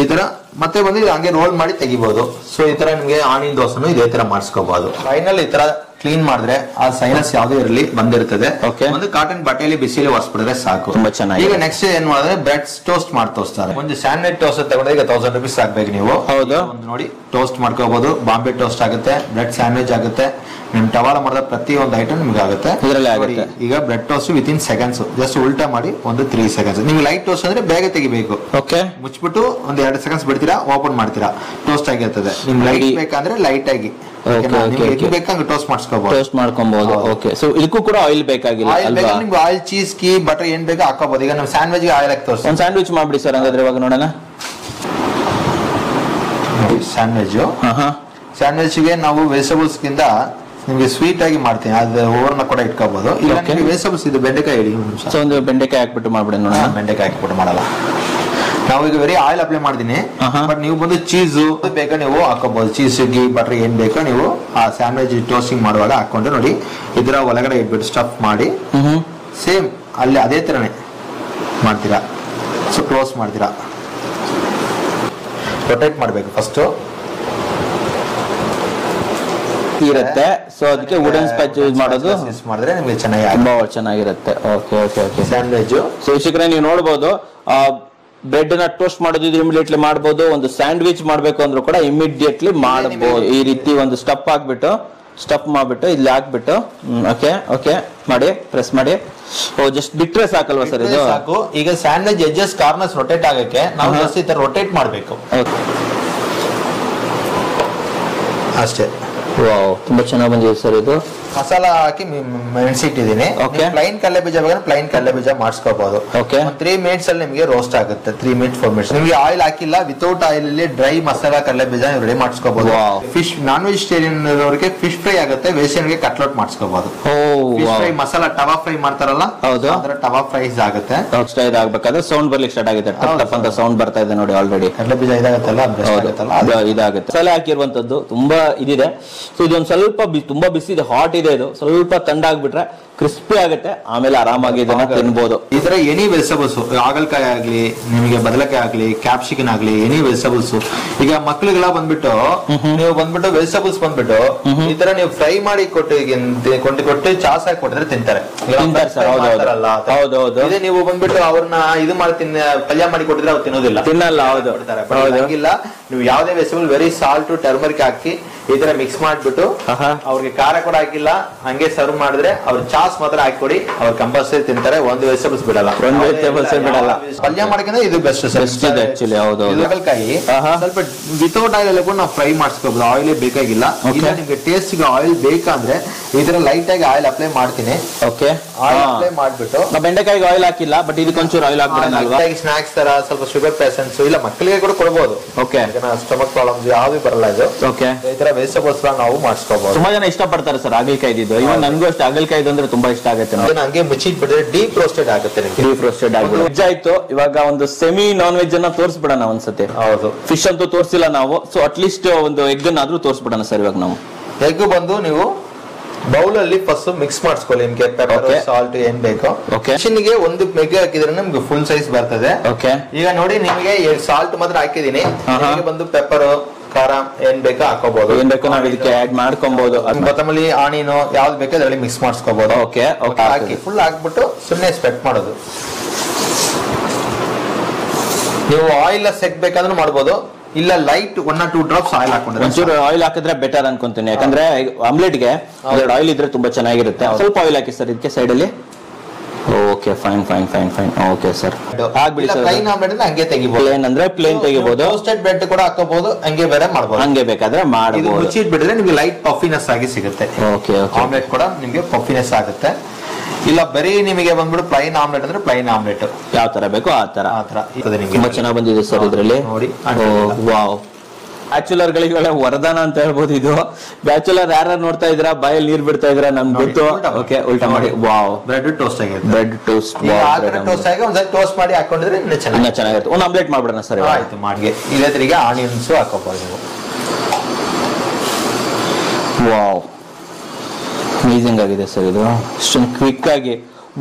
ಈ ತರ, ಮತ್ತೆ ಬಂದು ಹಂಗೆ ರೋಲ್ ಮಾಡಿ ತೆಗಿಬಹುದು. ಸೊ ಈ ತರ ನಿಮ್ಗೆ ಆನಿಯನ್ ದೋಸೆನು ಇದೇ ತರ ಮಾಡಿಸ್ಕೋಬಹುದು. ಫೈನಲ್ ಈ ತರ ಕ್ಲೀನ್ ಮಾಡಿದ್ರೆ ಆ ಸೈನಸ್ ಯಾವ್ದೇ ಇರಲಿ ಬಂದಿರ್ತದೆ. ಒಂದು ಕಾಟನ್ ಬಟ್ಟೆಯಲ್ಲಿ ಬಿಸಿಲಿ ಒರೆಸ್ಬಿಟ್ರೆ ಸಾಕು, ತುಂಬಾ ಚೆನ್ನಾಗಿ. ಈಗ ನೆಕ್ಸ್ಟ್ ಏನ್ ಮಾಡಿದ್ರೆ ಬ್ರೆಡ್ ಟೋಸ್ಟ್ ಮಾಡಿ ತೋರಿಸ್ತಾರೆ. ಒಂದು ಸ್ಯಾಂಡ್ವಿಚ್ ಟೋಸ್ಟ್ ತಗೊಂಡ್ರೆ ಈಗ 1000 ರೂಪೀಸ್ ಆಗ್ಬೇಕು ನೀವು. ಹೌದು, ಒಂದು ನೋಡಿ ಟೋಸ್ಟ್ ಮಾಡ್ಕೋಬಹುದು. ಬಾಂಬೆ ಟೋಸ್ಟ್ ಆಗುತ್ತೆ, ಬ್ರೆಡ್ ಸ್ಯಾಂಡ್ವಿಚ್ ಆಗುತ್ತೆ, ನಿಮ್ ಟವಾಲ ಮಾಡಿದ ಪ್ರತಿ ಒಂದು ಐಟಮ್ ನಿಮ್ಗೆ ಆಗುತ್ತೆ. ಈಗ bread toast within seconds, just ಉಲ್ಟಾ ಮಾಡಿ ಒಂದು 3 ಸೆಕೆಂಡ್ಸ್. ನಿಮ್ಗೆ ಲೈಟ್ ಟೋಸ್ಟ್ ಅಂದ್ರೆ ಬೇಗ ತೆಗಿಬೇಕು. ಮುಚ್ಚಿಬಿಟ್ಟು ಒಂದು 2 ಸೆಕೆಂಡ್ಸ್ ಬಿಡ್ತೀರಾ, ಓಪನ್ ಮಾಡ್ತೀರಾ, ಟೋಸ್ಟ್ ಆಗಿರ್ತದೆ. ನಿಮ್ಗೆ ಲೈಟ್ ಬೇಕಂದ್ರೆ ಲೈಟ್ ಆಗಿ ಬೇಕಂದ್ರೆ ಟೋಸ್ಟ್ ಮಾಡ್ಕೊಬಹುದು. ಓಕೆ, ಸೊ ಇದಕ್ಕೂ ಕೂಡ ಆಯಿಲ್ ಬೇಕಾಗಿಲ್ಲ. ನಿಮ್ಗೆ ಆಯಿಲ್, ಚೀಸ್, ಕೀ, ಬಟರ್ ಏನ್ ಬೇಕು ಹಾಕೋಬಹುದು. ಈಗ ನಾವು ಸ್ಯಾಂಡ್ವಿಚ್ ಗೆ ಆಯಿಲ್ ಹಾಕಿ ತೋರಿಸಿ. ಒಂದು ಸ್ಯಾಂಡ್ವಿಚ್ ಮಾಡ್ಬಿಡಿ ಸರ್ ಹಾಗಾದ್ರೆ, ಇವಾಗ ನೋಡೋಣ. ಸ್ಯಾಂಡ್ವಿಚ್ ಗೆ ನಾವು ವೆಜಿಟೇಬಲ್ಸ್ ಗಿಂತ ನಿಮ್ಗೆ ಸ್ವೀಟ್ ಆಗಿ ಮಾಡ್ತೀನಿ, ಅದು ಓವರ್ನ ಕೂಡ ಇಟ್ಕೋಬಹುದು. ಇಲ್ಲ ವೆಜಿಟೇಬಲ್ಸ್ ಇದು ಬೆಂಡೆಕಾಯಿ ಇಡಿ ಒಂದು ಬೆಂಡೆಕಾಯಿ ಹಾಕ್ಬಿಟ್ಟು ಮಾಡ್ಬಿಡಿ ನೋಡೋಣ. ಬೆಂಡೆಕಾಯಿ ಹಾಕ್ಬಿಟ್ಟು ಮಾಡಲ್ಲ ನಾವು. ಈಗ ವೆರಿ ಆಯಿಲ್ ಅಪ್ಲೈ ಮಾಡಿದೀನಿ, ಬಟ್ ನೀವು ಬಂದು ಚೀಸ್ ಬೇಕಾ ನೀವು ಹಾಕೋಬಹುದು. ಚೀಸ್, ಗೀ, ಬಟರ್ ಏನ್ ಬೇಕೋ ನೀವು ಆ ಸ್ಯಾಂಡ್ವಿಚ್ ಟೋಸ್ಟಿಂಗ್ ಮಾಡುವಾಗ ಹಾಕೊಂಡು ನೋಡಿ ಇದರ ಒಳಗಡೆ ಇಟ್ಬಿಟ್ಟು ಸ್ಟಫ್ ಮಾಡಿ ಸೇಮ್ ಅಲ್ಲಿ ಅದೇ ತರನೇ ಮಾಡ್ತೀರಾ. ಸೊ ಕ್ಲೋಸ್ ಮಾಡ್ತೀರಾ, ರೊಟೇಟ್ ಮಾಡ್ಬೇಕು ಫಸ್ಟ್ ಇರುತ್ತೆ. ಸೊ ಅದಕ್ಕೆ ವುಡನ್ ಸ್ಪ್ಯಾಚ್ ಯೂಸ್ ಮಾಡೋದು ಮಾಡಿದ್ರೆ ನಿಮಗೆ ಚೆನ್ನಾಗಿ ತುಂಬಾ ಚೆನ್ನಾಗಿರುತ್ತೆ. Okay okay okay. Sandwich so ವೀಕ್ಷಕರೇ ನೀವು ನೋಡಬಹುದು, ಬ್ರೆಡ್ ನ ಟೋಸ್ಟ್ ಮಾಡೋದು ಇಮಿಡಿಯೇಟ್ಲಿ ಮಾಡಬಹುದು. ಒಂದು ಸ್ಯಾಂಡ್ವಿಚ್ ಮಾಡ್ಬೇಕು ಅಂದ್ರೂ ಕೂಡ ಇಮಿಡಿಯೇಟ್ಲಿ ಮಾಡಬಹುದು. ಈ ರೀತಿ ಒಂದು ಸ್ಟಫ್ ಮಾಡ್ಬಿಟ್ಟು ಇಲ್ಲಿ ಹಾಕ್ಬಿಟ್ಟು ಓಕೆ ಓಕೆ ಮಾಡಿ ಪ್ರೆಸ್ ಮಾಡಿ. ಜಸ್ಟ್ ಬಿಟ್ರೆ ಸಾಕಲ್ವಾ ಸರ್ ಇದು? ಸಾಕು. ಈಗ ಸ್ಯಾಂಡ್ವಿಚ್ ಎಡ್ಜಸ್ ಕಾರ್ನರ್ಸ್ ರೊಟೇಟ್ ಆಗಕ್ಕೆ ನಾವು ಜಸ್ಟ್ ಈ ತರ ರೊಟೇಟ್ ಮಾಡಬೇಕು ಅಷ್ಟೇ. ತುಂಬಾ ಚೆನ್ನಾಗಿ ಬಂದಿದೆ ಸರ್ ಇದು. ಮಸಾಲ ಹಾಕಿ ಮೆಣಸಿಟ್ಟಿದ್ದೀನಿ. ಪ್ಲೈನ್ ಕಡಲೆ ಬೀಜ ಬೇಕಾದ್ರೆ ಪ್ಲೈನ್ ಕಡಲೆ ಬೀಜ ಮಾಡಿಸ್ಕೋಬಹುದು. 3 ಮಿನಿಟ್ಸ್ ಅಲ್ಲಿ ನಿಮಗೆ ರೋಸ್ಟ್ ಆಗುತ್ತೆ. 3 ಮಿನಿಟ್ಸ್ 4 ಮಿನಿಟ್ಸ್. ನಿಮಗೆ ಆಯಿಲ್ ಹಾಕಿಲ್ಲ, ವಿತೌಟ್ ಆಯಿಲ್ ಅಲ್ಲಿ ಡ್ರೈ ಮಸಾಲ ಕಡಲೆ ಬೀಜ ರೆಡಿ ಮಾಡಿಸ್ಕೋಬಹುದು. ಫಿಶ್ ನಾನ್ ವೆಜಿಟೇರಿಯನ್ ಅವರಿಗೆ ಫಿಶ್ ಫ್ರೈ ಆಗುತ್ತೆ, ವೆಜಿಟೇರಿಯನ್ ಗೆ ಕಟ್ಲೆಟ್ ಮಾಡಿಸ್ಕೋಬಹುದು. Fish fry masala tawa fry ಮಾಡ್ತಾರಲ್ಲ, ಅದರ ಟವಾ ಫ್ರೈಸ್ ಆಗುತ್ತೆ. ಇದಾಗಬೇಕಾದ್ರೆ ಸೌಂಡ್ ಬರ್ಲಿಕ್ಕೆ ಸ್ಟಾರ್ಟ್ ಆಗಿದೆ, ಟಪ್ ಅಂತ ಸೌಂಡ್ ಬರ್ತಾ ಇದೆ ನೋಡಿ. ಆಲ್ರೆಡಿ ಕಡಲೆ ಬೀಜ ಇದಾಗುತ್ತಲ್ಲ, ಇದಾಗುತ್ತೆ. ಮಸಾಲೆ ಹಾಕಿರುವಂತದ್ದು ತುಂಬಾ ಇದಿದೆ. ಸೊ ಇದೊಂದು ಸ್ವಲ್ಪ ತುಂಬಾ ಬಿಸಿ ಇದೆ, ಹಾಟ್ ಇದೆ. ಇದು ಸ್ವಲ್ಪ ತಂಡಾಗ್ಬಿಟ್ರೆ ಕ್ರಿಸ್ಪಿ ಆಗುತ್ತೆ, ಆಮೇಲೆ ಆರಾಮಾಗಿ ಇದನ್ನ ತಿನ್ಬಹುದು. ಈ ತರ ಎನಿ ವೆಜಿಟೇಬಲ್ಸ್, ಹಾಗಲಕಾಯಿ ಆಗ್ಲಿ, ನಿಮಗೆ ಬದನೆಕಾಯಿ ಆಗ್ಲಿ, ಕ್ಯಾಪ್ಸಿಕನ್ ಆಗ್ಲಿ, ಎನಿ ವೆಜಿಟೇಬಲ್ಸ್. ಈಗ ಮಕ್ಳಿಗೆಲ್ಲ ಬಂದ್ಬಿಟ್ಟು ನೀವು ಬಂದ್ಬಿಟ್ಟು ವೆಜಿಟೇಬಲ್ಸ್ ಬಂದ್ಬಿಟ್ಟು ಈ ತರ ನೀವು ಫ್ರೈ ಮಾಡಿ ಕೊಟ್ಟು ಚಾಸ್ ಹಾಕಿ ಕೊಟ್ಟಿದ್ರೆ ತಿಂತಾರೆ. ಇದೇ ನೀವು ಬಂದ್ಬಿಟ್ಟು ಅವ್ರನ್ನ ಇದು ಮಾಡಿ ಪಲ್ಯ ಮಾಡಿ ಕೊಟ್ಟಿದ್ರೆ ಅವ್ರು ತಿನ್ನಲ್ಲ. ಹಂಗಿಲ್ಲ, ನೀವು ಯಾವ್ದೇ ವೆಜಿಟೇಬಲ್ ವೆರಿ ಸಾಲ್ಟ್ ಟರ್ಮರಿಕ್ ಹಾಕಿ ಈ ತರ ಮಿಕ್ಸ್ ಮಾಡ್ಬಿಟ್ಟು ಅವ್ರಿಗೆ ಖಾರ ಕೂಡ ಹಾಕಿಲ್ಲ ಹಂಗೆ ಸರ್ವ್ ಮಾಡಿದ್ರೆ ಅವ್ರು ಚಾಸ್ ಮಾತ್ರ ಹಾಕೊಡಿ, ಅವ್ರು ಕಂಪಲ್ಸರಿ ತಿಂತಾರೆ. ಒಂದು ವೆಜಿಟೇಬಲ್ಸ್ ಬಿಡಲ್ಲ. ಪಲ್ಯ ಮಾಡಕ್ಕೆ ಇದು ಬೆಸ್ಟ್ ಆಕ್ಚುಲಿ. ಹಾಗಲಕಾಯಿ ಸ್ವಲ್ಪ ವಿತೌಟ್ ಆಯಿಲ್ ಕೂಡ ನಾವು ಫ್ರೈ ಮಾಡಿಸ್ಕೋಬಹುದು, ಆಯಿಲ್ ಬೇಕಾಗಿಲ್ಲ. ಇಲ್ಲ ನಿಮ್ಗೆ ಟೇಸ್ಟ್ ಗೆ ಆಯಿಲ್ ಬೇಕಂದ್ರೆ ಈ ತರ ಲೈಟ್ ಆಗಿ ಆಯಿಲ್ ಅಪ್ಲೈ ಮಾಡ್ತೀನಿ. ಆಯಿಲ್ ಅಪ್ಲೈ ಮಾಡ್ಬಿಟ್ಟು ಬೆಂಡೆಕಾಯಿಗೆ ಆಯಿಲ್ ಹಾಕಿಲ್ಲ, ಬಟ್ ಇದಕ್ಕೆ ಒಂಚೂರು ಆಯಿಲ್ ಹಾಕ್ಬಿಡೋಣ. ಸ್ನಾಕ್ಸ್ ತರ ಸ್ವಲ್ಪ ಶುಗರ್ ಪೇಷಂಟ್ಸ್ ಇಲ್ಲ ಮಕ್ಕಳಿಗೆ ಕೂಡ ಕೊಡಬಹುದು. ಸ್ಟಮಕ್ ಪ್ರಾಬ್ಲಮ್ಸ್ ಯಾವ್ದು ಬರಲ್ಲ ಇದು. ಈ ತರ ವೆಜಿಟೇಬಲ್ಸ್ ನಾವು ಮಾಡಿಸ್ಕೋಬಹುದು. ತುಂಬಾ ಜನ ಇಷ್ಟಪಡ್ತಾರೆ ಸರ್ ಹಾಗಲಕಾಯಿ. ಇವನ್ ನನ್ಗೂ ಅಷ್ಟೇ ಹಾಗಲಕಾಯಿ ಅಂದ್ರೆ ತುಂಬಾ ಇಷ್ಟ ಆಗುತ್ತೆ. ಹಂಗೆ ಮುಚ್ಚಿಟ್ಬಿಟ್ರೆ ಡೀಪ್ ರೋಸ್ಟೆಡ್ ಆಗುತ್ತೆ. ಡೀಪ್ ರೋಸ್ಟೆಡ್ ಆಗುತ್ತೆ. ವೆಜ್ ಆಯ್ತು, ಇವಾಗ ಒಂದು ಸೆಮಿ ನಾನ್ ವೆಜ್ ಅನ್ನ ತೋರಿಸ್ಬಿಡೋಣ ಒಂದ್ಸತಿ. ಹೌದು, ಫಿಶ್ ಅಂತೂ ತೋರಿಸಿಲ್ಲ ನಾವು. ಸೊ ಅಟ್ಲೀಸ್ಟ್ ಒಂದು ಎಗ್ ಅನ್ನಾದ್ರೂ ತೋರಿಸ್ಬಿಡೋಣ ಸರ್. ಇವಾಗ ನಾವು ಎಗ್ ಬಂದು ನೀವು ಬೌಲ್ ಅಲ್ಲಿ ಫಸ್ಟ್ ಮಿಕ್ಸ್ ಮಾಡಿಸ್ಕೊಳ್ಳಿ. ನಿಮ್ಗೆ ಪೆಪ್ಪರ್ ಸಾಲ್ಟ್ ಏನ್ ಬೇಕೋ. ಮಿಷಿನ್ಗೆ ಒಂದು ಮೆಗ್ ಹಾಕಿದ್ರೆ ನಿಮ್ಗೆ ಫುಲ್ ಸೈಜ್ ಬರ್ತದೆ. ಈಗ ನೋಡಿ ನಿಮಗೆ ಸಾಲ್ಟ್ ಮಾತ್ರ ಹಾಕಿದೀನಿ. ಬಂದು ಪೆಪ್ಪರ್ ಖಾರ ಏನ್ ಬೇಕೋ ಹಾಕೋಬಹುದು. ಏನ್ ಬೇಕೋ ನಾವ್ ಇದಕ್ಕೆ ಆಡ್ ಮಾಡ್ಕೊಬಹುದು. ಕೊತ್ತಂಬರಿ ಆನಿಯನ್ ಯಾವ್ದು ಬೇಕೋ ಅದರಲ್ಲಿ ಮಿಕ್ಸ್ ಮಾಡಿಸ್ಕೋಬಹುದು. ಹಾಕಿ ಫುಲ್ ಹಾಕ್ಬಿಟ್ಟು ಸುಮ್ಮನೆ ಸ್ಪ್ರೆಡ್ ಮಾಡೋದು. ನೀವು ಆಯಿಲ್ ಸೆಕ್ಬೇಕಾದ್ರೂ ಮಾಡ್ಬೋದು, ಇಲ್ಲ ಲೈಟ್ 1 or 2 drops ಆಯಿಲ್ ಹಾಕೊಂಡ್ರೆ. ಒಂಚೂರು ಆಯಿಲ್ ಹಾಕಿದ್ರೆ ಬೆಟರ್ ಅನ್ಕೊಂತೀನಿ, ಯಾಕಂದ್ರೆ ಆಮ್ಲೆಟ್ಗೆ ಆಯಿಲ್ ಇದ್ರೆ ತುಂಬಾ ಚೆನ್ನಾಗಿರುತ್ತೆ. ಸ್ವಲ್ಪ ಆಯಿಲ್ ಹಾಕಿ ಸರ್ ಇದಕ್ಕೆ ಸೈಡ್ ಅಲ್ಲಿ. Okay fine fine fine fine. Okay sir ಆಗ್ಬಿಡಿ ಸರ್. ಪ್ಲೇನ್ ಆಮ್ಲೆಟ್ ಅಂದ್ರೆ ಹಂಗೆ ತೆಗಿಬಹುದು. ಪ್ಲೇನ್ ಅಂದ್ರೆ ಪ್ಲೇನ್ ತೆಗಿಬಹುದು. ಟೋಸ್ಟೆಡ್ ಬ್ರೆಡ್ ಕೂಡ ಹಾಕೋಬಹುದು, ಹಂಗೆ ಬೇರೆ ಮಾಡಬಹುದು. ಹಂಗೆ ಬೇಕಾದ್ರೆ ಮಾಡಬಹುದು. ಮುಚ್ಚಿಟ್ಬಿಟ್ರೆ ನಿಮಗೆ ಲೈಟ್ ಪಫಿನೆಸ್ ಆಗಿ ಸಿಗುತ್ತೆ. ಓಕೆ ಆಮ್ಲೆಟ್ ಕೂಡ ನಿಮಗೆ ಪಫಿನೆಸ್ ಆಗುತ್ತೆ. ಇಲ್ಲ ಬರೀ ನಿಮಗೆ ಬಂದ್ಬಿಟ್ಟು ಪ್ಲೈನ್ ಆಮ್ಲೆಟ್ ಅಂದ್ರೆ ಪ್ಲೈನ್ ಆಮ್ಲೆಟ್ ಯಾವ ತರ ಬೇಕೋ ಆ ತರ ತುಂಬಾ ಚೆನ್ನಾಗಿ ಬಂದಿದೆ ಸರ್ ಇದ್ರಲ್ಲಿ. ನೋಡಿ ವಾವ್. ಬ್ಯಾಚುಲರ್ ಗಳಿಗೆ ವರದಾನ ಅಂತ ಹೇಳ್ಬೋದು ಇದು. ಬ್ಯಾಚುಲರ್ ಯಾರು ನೋಡ್ತಾ ಇದ್ರಾ ಬಾಯಲ್ಲಿ ನೀರ್ ಬಿಡ್ತಾ ಇದ್ರಾ ನಮ್ಗೆ ಗೊತ್ತು. ಓಕೆ ಉಲ್ಟಾ ಮಾಡಿ. ವಾವ್. ಬ್ರೆಡ್ ಟೋಸ್ಟ್ ಆಗಿದೆ. ಬ್ರೆಡ್ ಟೋಸ್ಟ್ ಟೋಸ್ಟ್ ಆಗಿ ಒಂದ್ಸರಿ ಟೋಸ್ಟ್ ಮಾಡಿ ಹಾಕೊಂಡಿದ್ರೆ ಇನ್ನ ಚೆನ್ನಾಗಿರುತ್ತೆ. ಒಂದು ಆಮ್ಲೆಟ್ ಮಾಡ್ಬಿಡೋಣ ಸರ್. ಆಯ್ತು ಮಾಡಿ. ಇದೇ ತರಿಗೆ ಆನಿಯನ್ಸ್ ಹಾಕೋಬಹುದು ನೀವು. ವಾವ್ ಅಮೇಜಿಂಗ್ ಆಗಿದೆ ಸರ್ ಇದು. ಇಷ್ಟು ಕ್ವಿಕ್ ಆಗಿ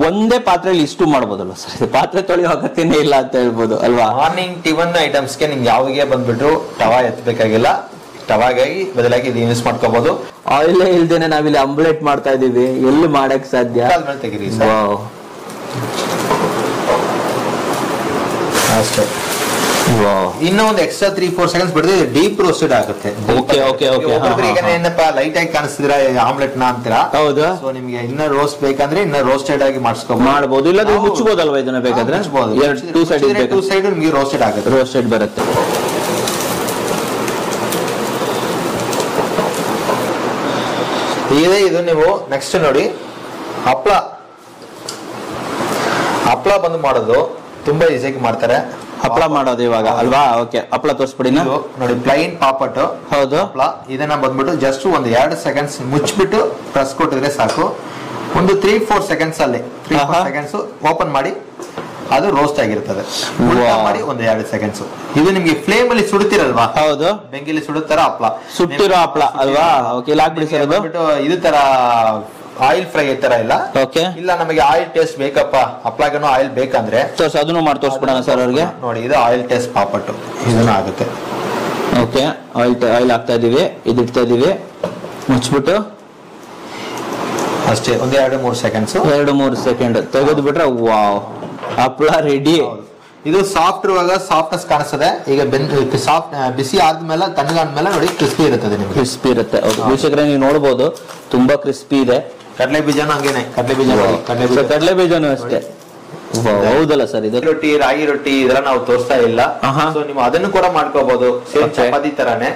ಒಂದೇ ಪಾತ್ರೆಯಲ್ಲಿ ಇಷ್ಟು ಮಾಡಬಹುದಲ್ಲ ಸರ್. ಇದು ಪಾತ್ರೆ ತೊಳೆಯೋ ಅಗತ್ಯನೇ ಇಲ್ಲ ಅಂತ ಹೇಳ್ಬೋದು ಅಲ್ವಾ. ಮಾರ್ನಿಂಗ್ ಟಿಫನ್ ಐಟಮ್ಸ್ಗೆ ನಿಮ್ಗೆ ಯಾವಿಗೆ ಬಂದ್ಬಿಟ್ಟು ತವಾ ಎತ್ತಬೇಕಾಗಿಲ್ಲ. ತವಾಗಾಗಿ ಬದಲಾಗಿ ಇದು ಯೂಸ್ ಮಾಡ್ಕೋಬಹುದು. ಆಯಿಲ್ ಇಲ್ದೇನೆ ನಾವಿಲ್ಲಿ ಆಮ್ಲೆಟ್ ಮಾಡ್ತಾ ಇದೀವಿ, ಎಲ್ಲಿ ಮಾಡಕ್ ಸಾಧ್ಯ. ತೆಗಿರಿ ಅಷ್ಟೇ. ಇನ್ನೂ ಒಂದು ಎಕ್ಸ್ಟ್ರಾ 3-4 seconds ಬಿಡಿದ್ರೆ ಡೀಪ್ ರೋಸ್ಟೆಡ್ ಆಗುತ್ತೆ. ಏನಪ್ಪಾ ಲೈಟ್ ಆಗಿ ಕಾಣಿಸ್ತಿದ್ರ ಆಮ್ಲೆಟ್ ನ ಅಂತೀರಾ. ಹೌದು. ಸೊ ನಿಮ್ಗೆ ಇನ್ನ ರೋಸ್ಟ್ ಬೇಕಂದ್ರೆ ಇನ್ನ ರೋಸ್ಟೆಡ್ ಆಗಿ ಮಾಡಬಹುದು. ಇಲ್ಲ ಮುಚ್ಚಬಹುದಲ್ವಾ ಇದನ್ನ ಬೇಕಾದ್ರೆ. ಟೂ ಸೈಡ್ ನಿಮ್ಗೆ ರೋಸ್ಟೆಡ್ ಆಗುತ್ತೆ. ರೋಸ್ಟೆಡ್ ಬರುತ್ತೆ. ಇದೇ ಇದು ನೀವು ನೆಕ್ಸ್ಟ್ ನೋಡಿ ಹಪ್ಳ ಬಂದು ಮಾಡೋದು ತುಂಬಾ ಈಸಿಯಾಗಿ ಮಾಡ್ತಾರೆ. ಹಪ್ಪಳ ಮಾಡೋದು ಇವಾಗ ಅಲ್ವಾ. ಓಕೆ ಹಪ್ಪಳ ತೋರಿಸ್ಬಿಡಿ ನೋಡಿ. ಪ್ಲೈನ್ ಪಾಪಟ್. ಹೌದು. ಹಪ್ಪಳ ಇದನ್ನ ಬಂದ್ಬಿಟ್ಟು ಜಸ್ಟ್ ಒಂದು 2 seconds ಮುಚ್ಚಿಬಿಟ್ಟು ಪ್ರೆಸ್ ಕೊಟ್ಟಿದ್ರೆ ಸಾಕು. ಒಂದು 3-4 seconds ಅಲ್ಲಿ 3-4 seconds ಓಪನ್ ಮಾಡಿ ಅದು ರೋಸ್ಟ್ ಆಗಿರ್ತದೆ. ಮಾಡಿ ಒಂದು 2 seconds. ಇದು ನಿಮ್ಗೆ ಫ್ಲೇಮ್ ಅಲ್ಲಿ ಸುಡುತ್ತಿರಲ್ವಾ. ಹೌದು. ಬೆಂಕಿಲಿ ಸುಡುತ್ತರ ಹಪ್ಪಳ. ಸುಟ್ಟಿರೋ ಹಪ್ಪಳ ಅಲ್ವಾ. ಓಕೆ ಇಲ್ಲಿ ಹಾಕ್ಬಿಡಿ ಸರ್. ಇದು ತರ ಆಯಿಲ್ ಫ್ರೈ ತರ ಇಲ್ಲ. ಓಕೆ. ಇಲ್ಲ ನಮಗೆ ಆಯಿಲ್ ಟೇಸ್ಟ್ ಬೇಕಪ್ಪ ಹಪ್ಳಗನು ಆಯಿಲ್ ಬೇಕಂದ್ರೆ ಅದನ್ನು ಮಾಡಿ ತೋರಿಸ್ಬಿಡೋಣ ಸರ್ ಅವ್ರಿಗೆ. ನೋಡಿ ಇದು ಆಯಿಲ್ ಟೇಸ್ಟ್ ಪಾಪಟ್ಟು ಇದನ್ನು ಆಗುತ್ತೆ. ಓಕೆ ಆಯಿಲ್ ಹಾಕ್ತಾ ಇದೀವಿ, ಇದು ಇಡ್ತಾ ಇದೀವಿ, ಮುಚ್ಚಿಬಿಟ್ಟು ಅಷ್ಟೇ ಒಂದು 2-3 seconds. 2-3 ಸೆಕೆಂಡ್ ತೆಗೆದು ಬಿಟ್ರೆ ವಾವ್ ಹಪ್ಪಳ ರೆಡಿ. ಇದು ಸಾಫ್ಟ್ ಇರುವಾಗ ಸಾಫ್ಟ್ನೆಸ್ ಕಾಣಿಸ್ತದೆ. ಈಗ ಸಾಫ್ಟ್ ಬಿಸಿ ಆದ್ಮೇಲೆ ತಣ್ಣಗಾದ್ಮೇಲೆ ನೋಡಿ ಕ್ರಿಸ್ಪಿ ಇರುತ್ತದೆ. ನಿಮ್ಗೆ ಕ್ರಿಸ್ಪಿ ಇರುತ್ತೆ. ವೀಕ್ಷಕರೇ ನೀವು ನೋಡಬಹುದು ತುಂಬಾ ಕ್ರಿಸ್ಪಿ ಇದೆ. ಕಡಲೆ ಬೀಜನೂ ಹಂಗೇನೆ. ಕಡಲೆ ಬೀಜನೂ ಅಷ್ಟೇ. ಹೌದಲ್ಲ ಸರ್. ಇದು ರೊಟ್ಟಿ ರಾಗಿ ರೊಟ್ಟಿ ಇದರ ನಾವು ತೋರಿಸ್ತಾ ಇಲ್ಲ. ಸೊ ನೀವು ಅದನ್ನು ಕೂಡ ಮಾಡ್ಕೋಬಹುದು ಸೇಮ್ ಚಪಾತಿ ತರಾನೇ.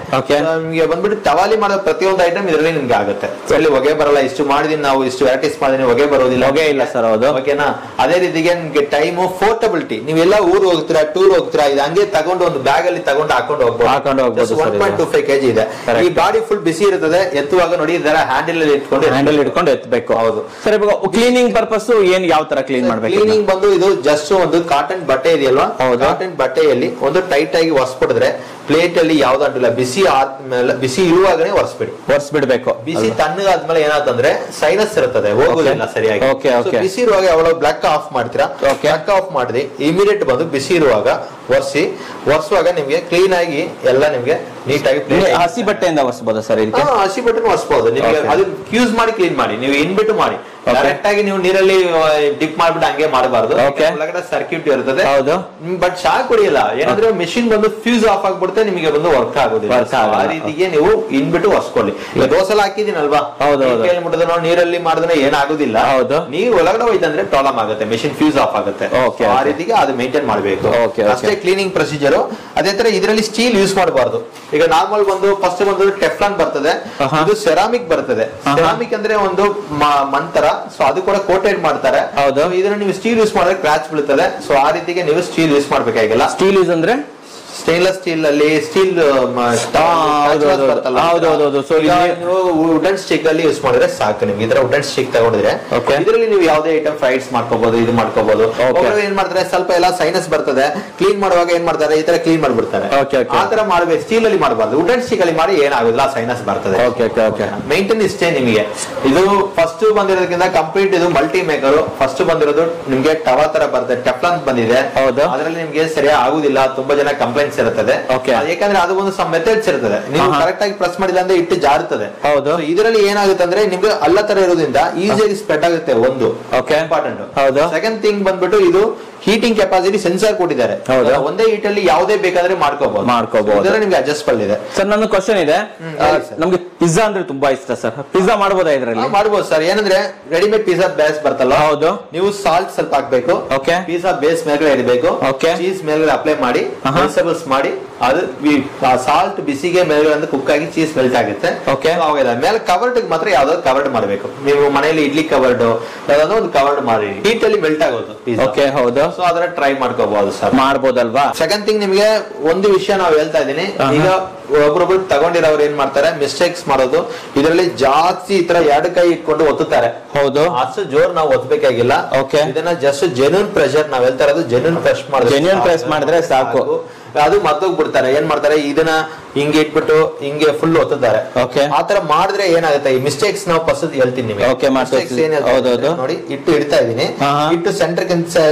ನಿಮ್ಗೆ ಬಂದ್ಬಿಟ್ಟು ತವಾಲಿ ಮಾಡೋ ಪ್ರತಿಯೊಂದು ಐಟಮ್ ಇದರಲ್ಲಿ ನಿಮ್ಗೆ ಆಗುತ್ತೆ. ಇಲ್ಲಿ ಹೊಗೆ ಬರಲ್ಲ. ಇಷ್ಟು ಮಾಡಿದೀನಿ ನಾವು, ಇಷ್ಟು ವೆರೈಟೀಸ್ ಮಾಡಿದೀನಿ, ಹೊಗೆ ಬರೋದಿಲ್ಲ. ಹೊಗೆ ಇಲ್ಲ ಸರ್. ಹೌದು. ಓಕೆನಾ. ಅದೇ ರೀತಿಗೆ ನಿಮ್ಗೆ ಟೈಮು ಪೋರ್ಟಬಿಲಿಟಿ. ನೀವೆಲ್ಲ ಊರು ಹೋಗ್ತೀರಾ, ಟೂರ್ ಹೋಗ್ತೀರಾ, ಇದು ಹಂಗೆ ತಗೊಂಡು ಒಂದು ಬ್ಯಾಗ್ ಅಲ್ಲಿ ತಗೊಂಡು ಹಾಕೊಂಡು ಹೋಗ್ಬೋದು. 1.25 kg ಇದೆ. ಈ ಬಾಡಿ ಫುಲ್ ಬಿಸಿ ಇರ್ತದೆ. ಎತ್ತುವಾಗ ನೋಡಿ ಇದರ ಹ್ಯಾಂಡಲ್ ಇಟ್ಕೊಂಡು ಎತ್ತಬೇಕು. ಹೌದು ಸರ್. ಕ್ಲೀನಿಂಗ್ ಪರ್ಪಸ್ ಏನ್ ಯಾವ ತರ ಕ್ಲೀನ್ ಮಾಡ್ಬೇಕು. ಕ್ಲೀನಿಂಗ್ ಬಂದು ಇದು ಜಸ್ಟ್ ಒಂದು ಕಾಟನ್ ಬಟ್ಟೆ ಇದೆಯಲ್ವಾ, ಕಾಟನ್ ಬಟ್ಟೆಯಲ್ಲಿ ಒಂದು ಟೈಟ್ ಆಗಿ ಒರೆಸ್ಬಿಡಿದ್ರೆ ಪ್ಲೇಟ್ ಅಲ್ಲಿ ಯಾವ್ದು ಅಡ್ಡಿಲ್ಲ. ಬಿಸಿ ಆದ್ಮೇಲೆ ಬಿಸಿ ಇರುವಾಗನೇ ಒರೆಸ್ಬಿಡ್ಬೇಕು. ಬಿಸಿ ತಣ್ಣಗಾದ್ಮೇಲೆ ಏನಾಗ್ತಂದ್ರೆ ಸೈನಸ್ ಇರುತ್ತದೆ, ಹೋಗುದಿಲ್ಲ ಸರಿಯಾಗಿ. ಬಿಸಿ ಇರುವಾಗ ಯಾವಾಗ ಬ್ಲಾಕ್ ಆಫ್ ಮಾಡ್ತೀರಾ, ಬ್ಲಾಕ್ ಆಫ್ ಮಾಡಿದ್ರಿ ಇಮಿಡಿಯೇಟ್ ಬಂದು ಬಿಸಿ ಇರುವಾಗ ಒರೆಸುವಾಗ ನಿಮ್ಗೆ ಕ್ಲೀನ್ ಆಗಿ ಎಲ್ಲ ನಿಮ್ಗೆ ನೀಟಾಗಿ. ಹಸಿ ಬಟ್ಟೆಯಿಂದ ಒರೆಸಬಹುದು ಸರ್. ಹಸಿ ಬಟ್ಟೆ ಒರೆಸಬಹುದು. ನಿಮ್ಗೆ ಅದು ಯೂಸ್ ಮಾಡಿ ಕ್ಲೀನ್ ಮಾಡಿ. ನೀವು ಇನ್ಬಿಟ್ಟು ಮಾಡಿ. ಡೈರೆಕ್ಟ್ ಆಗಿ ನೀವು ನೀರಲ್ಲಿ ಡಿಪ್ ಮಾಡ್ಬಿಟ್ಟು ಹಂಗೆ ಮಾಡಬಾರ್ದು. ಒಳಗಡೆ ಸರ್ಕ್ಯೂಟ್ ಇರ್ತದೆ. ಹೌದು. ಬಟ್ ಶಾಕ್ ಹೊಡಿಯಲ್ಲ. ಏನಂದ್ರೆ ಮಿಷಿನ್ ಬಂದು ಫ್ಯೂಸ್ ಆಫ್ ಆಗ್ಬಿಡುತ್ತೆ, ನಿಮಗೆ ಬಂದು ವರ್ಕ್ ಆಗೋದಿಲ್ಲ. ಆ ರೀತಿಗೆ ನೀವು ಇನ್ಬಿಟ್ಟು ಒರೆಸ್ಕೊಳ್ಳಿ. ಈಗ ದೋಸೆ ಹಾಕಿದೀನಲ್ವಾ, ಮುಟ್ಟಿದ್ರೆ ನೀರಲ್ಲಿ ಮಾಡಿದ್ರೆ ಏನಾಗುದಿಲ್ಲ. ನೀರು ಒಳಗಡೆ ಹೋಯ್ತಂದ್ರೆ ಪ್ರಾಬ್ಲಮ್ ಆಗುತ್ತೆ, ಮಿಷಿನ್ ಫ್ಯೂಸ್ ಆಫ್ ಆಗುತ್ತೆ. ಆ ರೀತಿಗೆ ಅದು ಮೇಂಟೈನ್ ಮಾಡಬೇಕು ಅಷ್ಟೇ ಕ್ಲೀನಿಂಗ್ ಪ್ರೊಸೀಜರ್. ಅದೇ ತರ ಇದರಲ್ಲಿ ಸ್ಟೀಲ್ ಯೂಸ್ ಮಾಡಬಾರ್ದು. ಈಗ ನಾರ್ಮಲ್ ಬಂದು ಫಸ್ಟ್ ಬಂದು ಟೆಫ್ಲಾನ್ ಬರ್ತದೆ, ಇದು ಸೆರಾಮಿಕ್ ಬರ್ತದೆ. ಸೆರಾಮಿಕ್ ಅಂದ್ರೆ ಒಂದು ಮಂತರ. ಸೊ ಅದು ಕೂಡ ಕೋಟೆಡ್ ಮಾಡ್ತಾರೆ. ಇದನ್ನ ನೀವು ಸ್ಟೀಲ್ ಯೂಸ್ ಮಾಡಿದ್ರೆ ಕ್ರಾಚ್ ಬೀಳುತ್ತದೆ. ಸೊ ಆ ರೀತಿಗೆ ನೀವು ಸ್ಟೀಲ್ ಯೂಸ್ ಮಾಡ್ಬೇಕಾಗಿಲ್ಲ. ಸ್ಟೀಲ್ ಯೂಸ್ ಅಂದ್ರೆ ಸ್ಟೇನ್ಲೆಸ್ ಸ್ಟೀಲ್ ಅಲ್ಲಿ ಸ್ಟೀಲ್ ವುಡನ್ ಸ್ಟಿಕ್ ಅಲ್ಲಿ ಯೂಸ್ ಮಾಡಿದ್ರೆ ಸಾಕು. ನಿಮ್ಗೆ ಇದರ ವುಡನ್ ಸ್ಟಿಕ್ ತಗೊಂಡಿದ್ರೆ ಇದರಲ್ಲಿ ನೀವು ಯಾವುದೇ ಐಟಮ್ ಫ್ರೈಡ್ಸ್ ಮಾಡ್ಕೋಬಹುದು, ಇದು ಮಾಡ್ಕೋಬಹುದು. ಏನ್ ಮಾಡ್ತಾರೆ, ಸ್ವಲ್ಪ ಎಲ್ಲ ಸೈನಸ್ ಬರ್ತದೆ, ಕ್ಲೀನ್ ಮಾಡುವಾಗ ಏನ್ ಮಾಡ್ತಾರೆ, ಈ ತರ ಕ್ಲೀನ್ ಮಾಡ್ಬಿಡ್ತಾರೆ. ಆ ತರ ಮಾಡ್ಬೇಕು, ಸ್ಟೀಲ್ ಅಲ್ಲಿ ಮಾಡಬಾರ್ದು. ವುಡನ್ ಸ್ಟಿಕ್ ಅಲ್ಲಿ ಮಾಡಿ ಏನಾಗುದಿಲ್ಲ, ಸೈನಸ್ ಬರ್ತದೆ. ಮೇಂಟೈನ್ ಇಷ್ಟೇ ನಿಮಗೆ. ಇದು ಫಸ್ಟ್ ಬಂದಿರೋದಕ್ಕಿಂತ ಕಂಪ್ಲೀಟ್ ಇದು ಮಲ್ಟಿ ಮೇಕರ್. ಫಸ್ಟ್ ಬಂದಿರೋದು ನಿಮ್ಗೆ ಟವಾ ತರ ಬರ್ತದೆ, ಟೆಫ್ಲಾನ್ ಬಂದಿದೆ. ಅದರಲ್ಲಿ ನಿಮ್ಗೆ ಸರಿಯಾಗಿ ಆಗುದಿಲ್ಲ, ತುಂಬಾ ಜನ ಕಂಪ್ಲೇಂಟ್ಸ್ ಇರುತ್ತದೆ. ಯಾಕಂದ್ರೆ ಅದು ಒಂದು ಮೆಥಡ್ಸ್ ಇರ್ತದೆ, ನೀವು ಕರೆಕ್ಟ್ ಆಗಿ ಪ್ರೆಸ್ ಮಾಡಿಲ್ಲ ಅಂದ್ರೆ ಇಟ್ಟು ಜಾರುತ್ತದೆ. ಇದರಲ್ಲಿ ಏನಾಗುತ್ತೆ ಅಂದ್ರೆ ನಿಮ್ಗೆ ಅಲ್ಲ ತರ ಇರೋದ್ರಿಂದ ಈಸಿಯಾಗಿ ಸ್ಪ್ರೆಡ್ ಆಗುತ್ತೆ. ಒಂದು ಇಂಪಾರ್ಟೆಂಟ್. ಸೆಕೆಂಡ್ ಥಿಂಗ್ ಬಂದ್ಬಿಟ್ಟು ಇದು ಹೀಟಿಂಗ್ ಕೆಪಾಸಿಟಿ ಸೆನ್ಸರ್ ಕೊಟ್ಟಿದ್ದಾರೆ. ಒಂದೇ ಹೀಟ್ ಅಲ್ಲಿ ಯಾವುದೇ ಬೇಕಾದ್ರೆ ಮಾಡ್ಕೋಬಹುದು. ನಿಮ್ಗೆ ಅಡ್ಜಸ್ಟಬಲ್ ಇದೆ. ಸರ್ ನನ್ನ ಕ್ವಶನ್ ಇದೆ, ನಮ್ಗೆ ಪಿಜ್ಜಾ ಅಂದ್ರೆ ತುಂಬಾ ಇಷ್ಟ ಸರ್, ಪಿಜ್ಜಾ ಮಾಡಬಹುದಾ ಇದರಲ್ಲಿ? ಮಾಡಬಹುದು ಸರ್. ಏನಂದ್ರೆ ರೆಡಿಮೇಡ್ ಪಿಜ್ಜಾ ಬೇಸ್ ಬರ್ತಲ್ಲ, ಹೌದು, ನೀವು ಸಾಲ್ಟ್ ಸ್ವಲ್ಪ ಹಾಕ್ಬೇಕು, ಪಿಜ್ಜಾ ಬೇಸ್ ಮೇಲ್ಗಡೆ ಇಡಬೇಕು, ಚೀಸ್ ಮೇಲ್ಗಡೆ ಅಪ್ಲೈ ಮಾಡಿ, ವೆಜಿಟೇಬಲ್ಸ್ ಮಾಡಿ, ಅದು ಸಾಲ್ಟ್ ಬಿಸಿಗೆ ಮೇಲ್ಗಡೆ ಕುಕ್ ಆಗಿ ಚೀಸ್ ಮೆಲ್ಟ್ ಆಗುತ್ತೆ. ಮೇಲೆ ಕವರ್ಡ್ ಮಾತ್ರ ಯಾವ್ದಾದ್ರು ಕವರ್ಡ್ ಮಾಡಬೇಕು. ನೀವು ಮನೆಯಲ್ಲಿ ಇಡ್ಲಿ ಕವರ್ಡ್ ಯಾವ್ದಾದ್ರು ಒಂದು ಕವರ್ಡ್ ಮಾಡಿ, ಹೀಟ್ ಅಲ್ಲಿ ಮೆಲ್ಟ್ ಆಗೋದು. ಹೌದು, ಸೊ ಅದನ್ನ ಟ್ರೈ ಮಾಡ್ಕೋಬಹುದು ಸರ್. ಮಾಡಬಹುದಲ್ವಾ? ಸೆಕೆಂಡ್ ಥಿಂಗ್, ನಿಮಗೆ ಒಂದು ವಿಷಯ ನಾವು ಹೇಳ್ತಾ ಇದೀನಿ. ಈಗ ಒಬ್ರೊಬ್ರು ತಗೊಂಡಿರೋರು ಏನ್ ಮಾಡ್ತಾರೆ, ಮಿಸ್ಟೇಕ್ಸ್ ಮಾಡೋದು, ಇದರಲ್ಲಿ ಜಾಸ್ತಿ ಈ ತರ ಎರಡು ಕೈ ಇಟ್ಕೊಂಡು ಒತ್ತುತ್ತಾರೆ. ಹೌದು, ಅಷ್ಟು ಜೋರ್ ನಾವು ಒತ್ತಬೇಕಾಗಿಲ್ಲ. ಇದನ್ನ ಜಸ್ಟ್ ಜೆನ್ಯೂನ್ ಪ್ರೆಷರ್ ನಾವ್ ಹೇಳ್ತಾ ಇರೋದು, ಜೆನ್ಯೂನ್ ಪ್ರೆಸ್ ಮಾಡಿದ್ರೆ ಸಾಕು. ಅದು ಮರ್ತೋಗ್ಬಿಡ್ತಾರೆ. ಏನ್ ಮಾಡ್ತಾರೆ, ಇದನ್ನ ಹಿಂಗೆ ಇಟ್ಬಿಟ್ಟು ಹಿಂಗೆ ಫುಲ್ ಒತ್ತುತ್ತಾರೆ. ಆತರ ಮಾಡಿದ್ರೆ ಏನಾಗುತ್ತೆ, ಈ ಮಿಸ್ಟೇಕ್ಸ್ ನಾವು ಫಸ್ಟ್ ಹೇಳ್ತೀನಿ ನಿಮಗೆ. ನೋಡಿ, ಇಟ್ಟು ಇಡ್ತಾ ಇದೀನಿ, ಇಟ್ಟು ಸೆಂಟರ್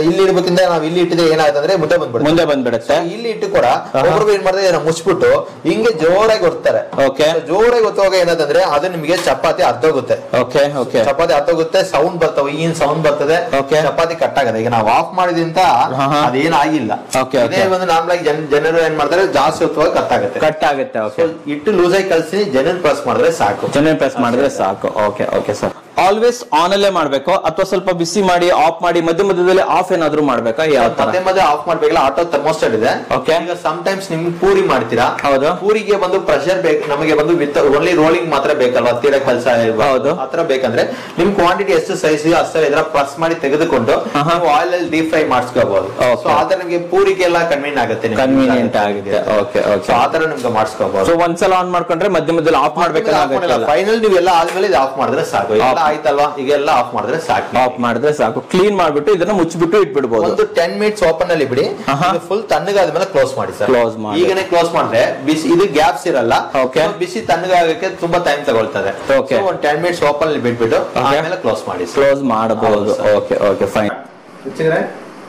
ಇಲ್ಲಿ ಇಡ್ಬೇಕಿಂದ ನಾವು ಇಲ್ಲಿ ಇಟ್ಟಿದ್ರೆ ಏನಾಗುತ್ತೆ ಅಂದ್ರೆ ಮುಂದೆ ಬಂದ್ಬಿಡುತ್ತೆ. ಇಲ್ಲಿ ಇಟ್ಟು ಕೂಡ ಒಬ್ರು ಏನ್ ಮಾಡ್ತಾರೆ, ಮುಚ್ಬಿಟ್ಟು ಹಿಂಗೆ ಜೋರಾಗಿ ಒತ್ತಾರೆ. ಜೋರಾಗಿ ಒತ್ತುವಾಗ ಏನಾದಂದ್ರೆ ಅದು ನಿಮಗೆ ಚಪಾತಿ ಅರ್ಧೋಗುತ್ತೆ. ಚಪಾತಿ ಅರ್ಧೋಗುತ್ತೆ, ಸೌಂಡ್ ಬರ್ತವೆ, ಈಗಿನ ಸೌಂಡ್ ಬರ್ತದೆ, ಚಪಾತಿ ಕಟ್ ಆಗದೆ. ಈಗ ನಾವು ಆಫ್ ಮಾಡಿದಿಂದ ಅದೇನಾಗಿಲ್ಲ. ಇದೇ ಒಂದು ನಾರ್ಮಲ್ ಆಗಿ ಜನರು ಏನ್ ಮಾಡ್ತಾರೆ, ಜಾಸ್ತಿ ಹೊತ್ತುವಾಗ ಕಟ್ ಆಗುತ್ತೆ. ಇಟ್ಟು ಲೂಸ್ ಆಗಿ ಕಲ್ಸಿ ಜನರಲ್ ಪ್ರೆಸ್ ಮಾಡಿದ್ರೆ ಸಾಕು. Okay sir. ಆಲ್ವೇಸ್ ಆನ್ ಅಲ್ಲೇ ಮಾಡ್ಬೇಕು ಅಥವಾ ಸ್ವಲ್ಪ ಬಿಸಿ ಮಾಡಿ ಆಫ್ ಮಾಡಿ ಮಧ್ಯ ಮಧ್ಯದಲ್ಲಿ ಆಫ್ ಏನಾದ್ರು ಮಾಡ್ಬೇಕಾ? ಮಧ್ಯೆ ಆಫ್ ಮಾಡ್ಬೇಕಲ್ಲ. ಆಟೋ ಥರ್ಮೋಸ್ಟಾಟ್ ಇದೆ. ಈಗ ಸಮ್ ಟೈಮ್ಸ್ ನಿಮ್ಗೆ ಪೂರಿ ಮಾಡ್ತೀರಾ, ಹೌದು, ಪೂರಿಗೆ ಬಂದು ಪ್ರೆಷರ್ ಬೇಕು, ನಮಗೆ ಬಂದು ವಿತ್ ಓನ್ಲಿ ರೋಲಿಂಗ್ ಮಾತ್ರ ಬೇಕಲ್ವಾ, ತೀರ ಕೆಲಸ ಆತರ ಬೇಕಂದ್ರೆ ನಿಮ್ ಕ್ವಾಂಟಿಟಿ ಎಷ್ಟು ಸೈಜ್ ಅಷ್ಟೇ ಇದರ ಪ್ರೆಸ್ ಮಾಡಿ ತೆಗೆದುಕೊಂಡು ಆಯಿಲ್ ಅಲ್ಲಿ ಡೀಪ್ ಫ್ರೈ ಮಾಡಿಸ್ಕೋಬಹುದು. ಸೊ ಆತರ ನಿಮ್ಗೆ ಪೂರಿಗೆ ಎಲ್ಲ ಕನ್ವೀನಿಯಂಟ್ ಆಗಿದೆ. ಆತರ ನಿಮ್ಗೆ ಮಾಡಿಸ್ಕೋಬಹುದು. ಸೊ ಒಂದ್ಸಲ ಆನ್ ಮಾಡ್ಕೊಂಡ್ರೆ ಮಧ್ಯ ಮಧ್ಯದಲ್ಲಿ ಆಫ್ ಮಾಡ್ಬೇಕಾಗಿಲ್ಲ. ಫೈನಲ್ ನೀವೆಲ್ಲ ಆದ್ಮೇಲೆ ಇದು ಆಫ್ ಮಾಡಿದ್ರೆ ಸಾಕು. ಆಯ್ತಲ್ವಾ, ಈಗೆಲ್ಲ ಆಫ್ ಮಾಡಿದ್ರೆ ಸಾಕು. ಕ್ಲೀನ್ ಮಾಡ್ಬಿಟ್ಟು ಇದನ್ನ ಮುಚ್ಚಿಬಿಟ್ಟು ಇಟ್ಬಿಡ್ಬೋದು. ಒಂದು 10 ಮಿನಿಟ್ಸ್ ಓಪನ್ ಅಲ್ಲಿ ಬಿಡಿ, ಫುಲ್ ತಣ್ಣಗಾದ್ಮೇಲೆ ಕ್ಲೋಸ್ ಮಾಡಿ ಸರ್. ಈಗನೇ ಕ್ಲೋಸ್ ಮಾಡಿದ್ರೆ ಬಿಸಿ ಇದು ಗ್ಯಾಪ್ಸ್ ಇರಲ್ಲ, ಬಿಸಿ ತಣ್ಣಗಾಗಕ್ಕೆ ತುಂಬಾ ಟೈಮ್ ತಗೊಳ್ತದೆ. ಒಂದು 10 ಮಿನಿಟ್ಸ್ ಓಪನ್ ಅಲ್ಲಿ ಬಿಟ್ಬಿಟ್ಟು ಆಮೇಲೆ ಕ್ಲೋಸ್ ಮಾಡಬಹುದು. Okay fine.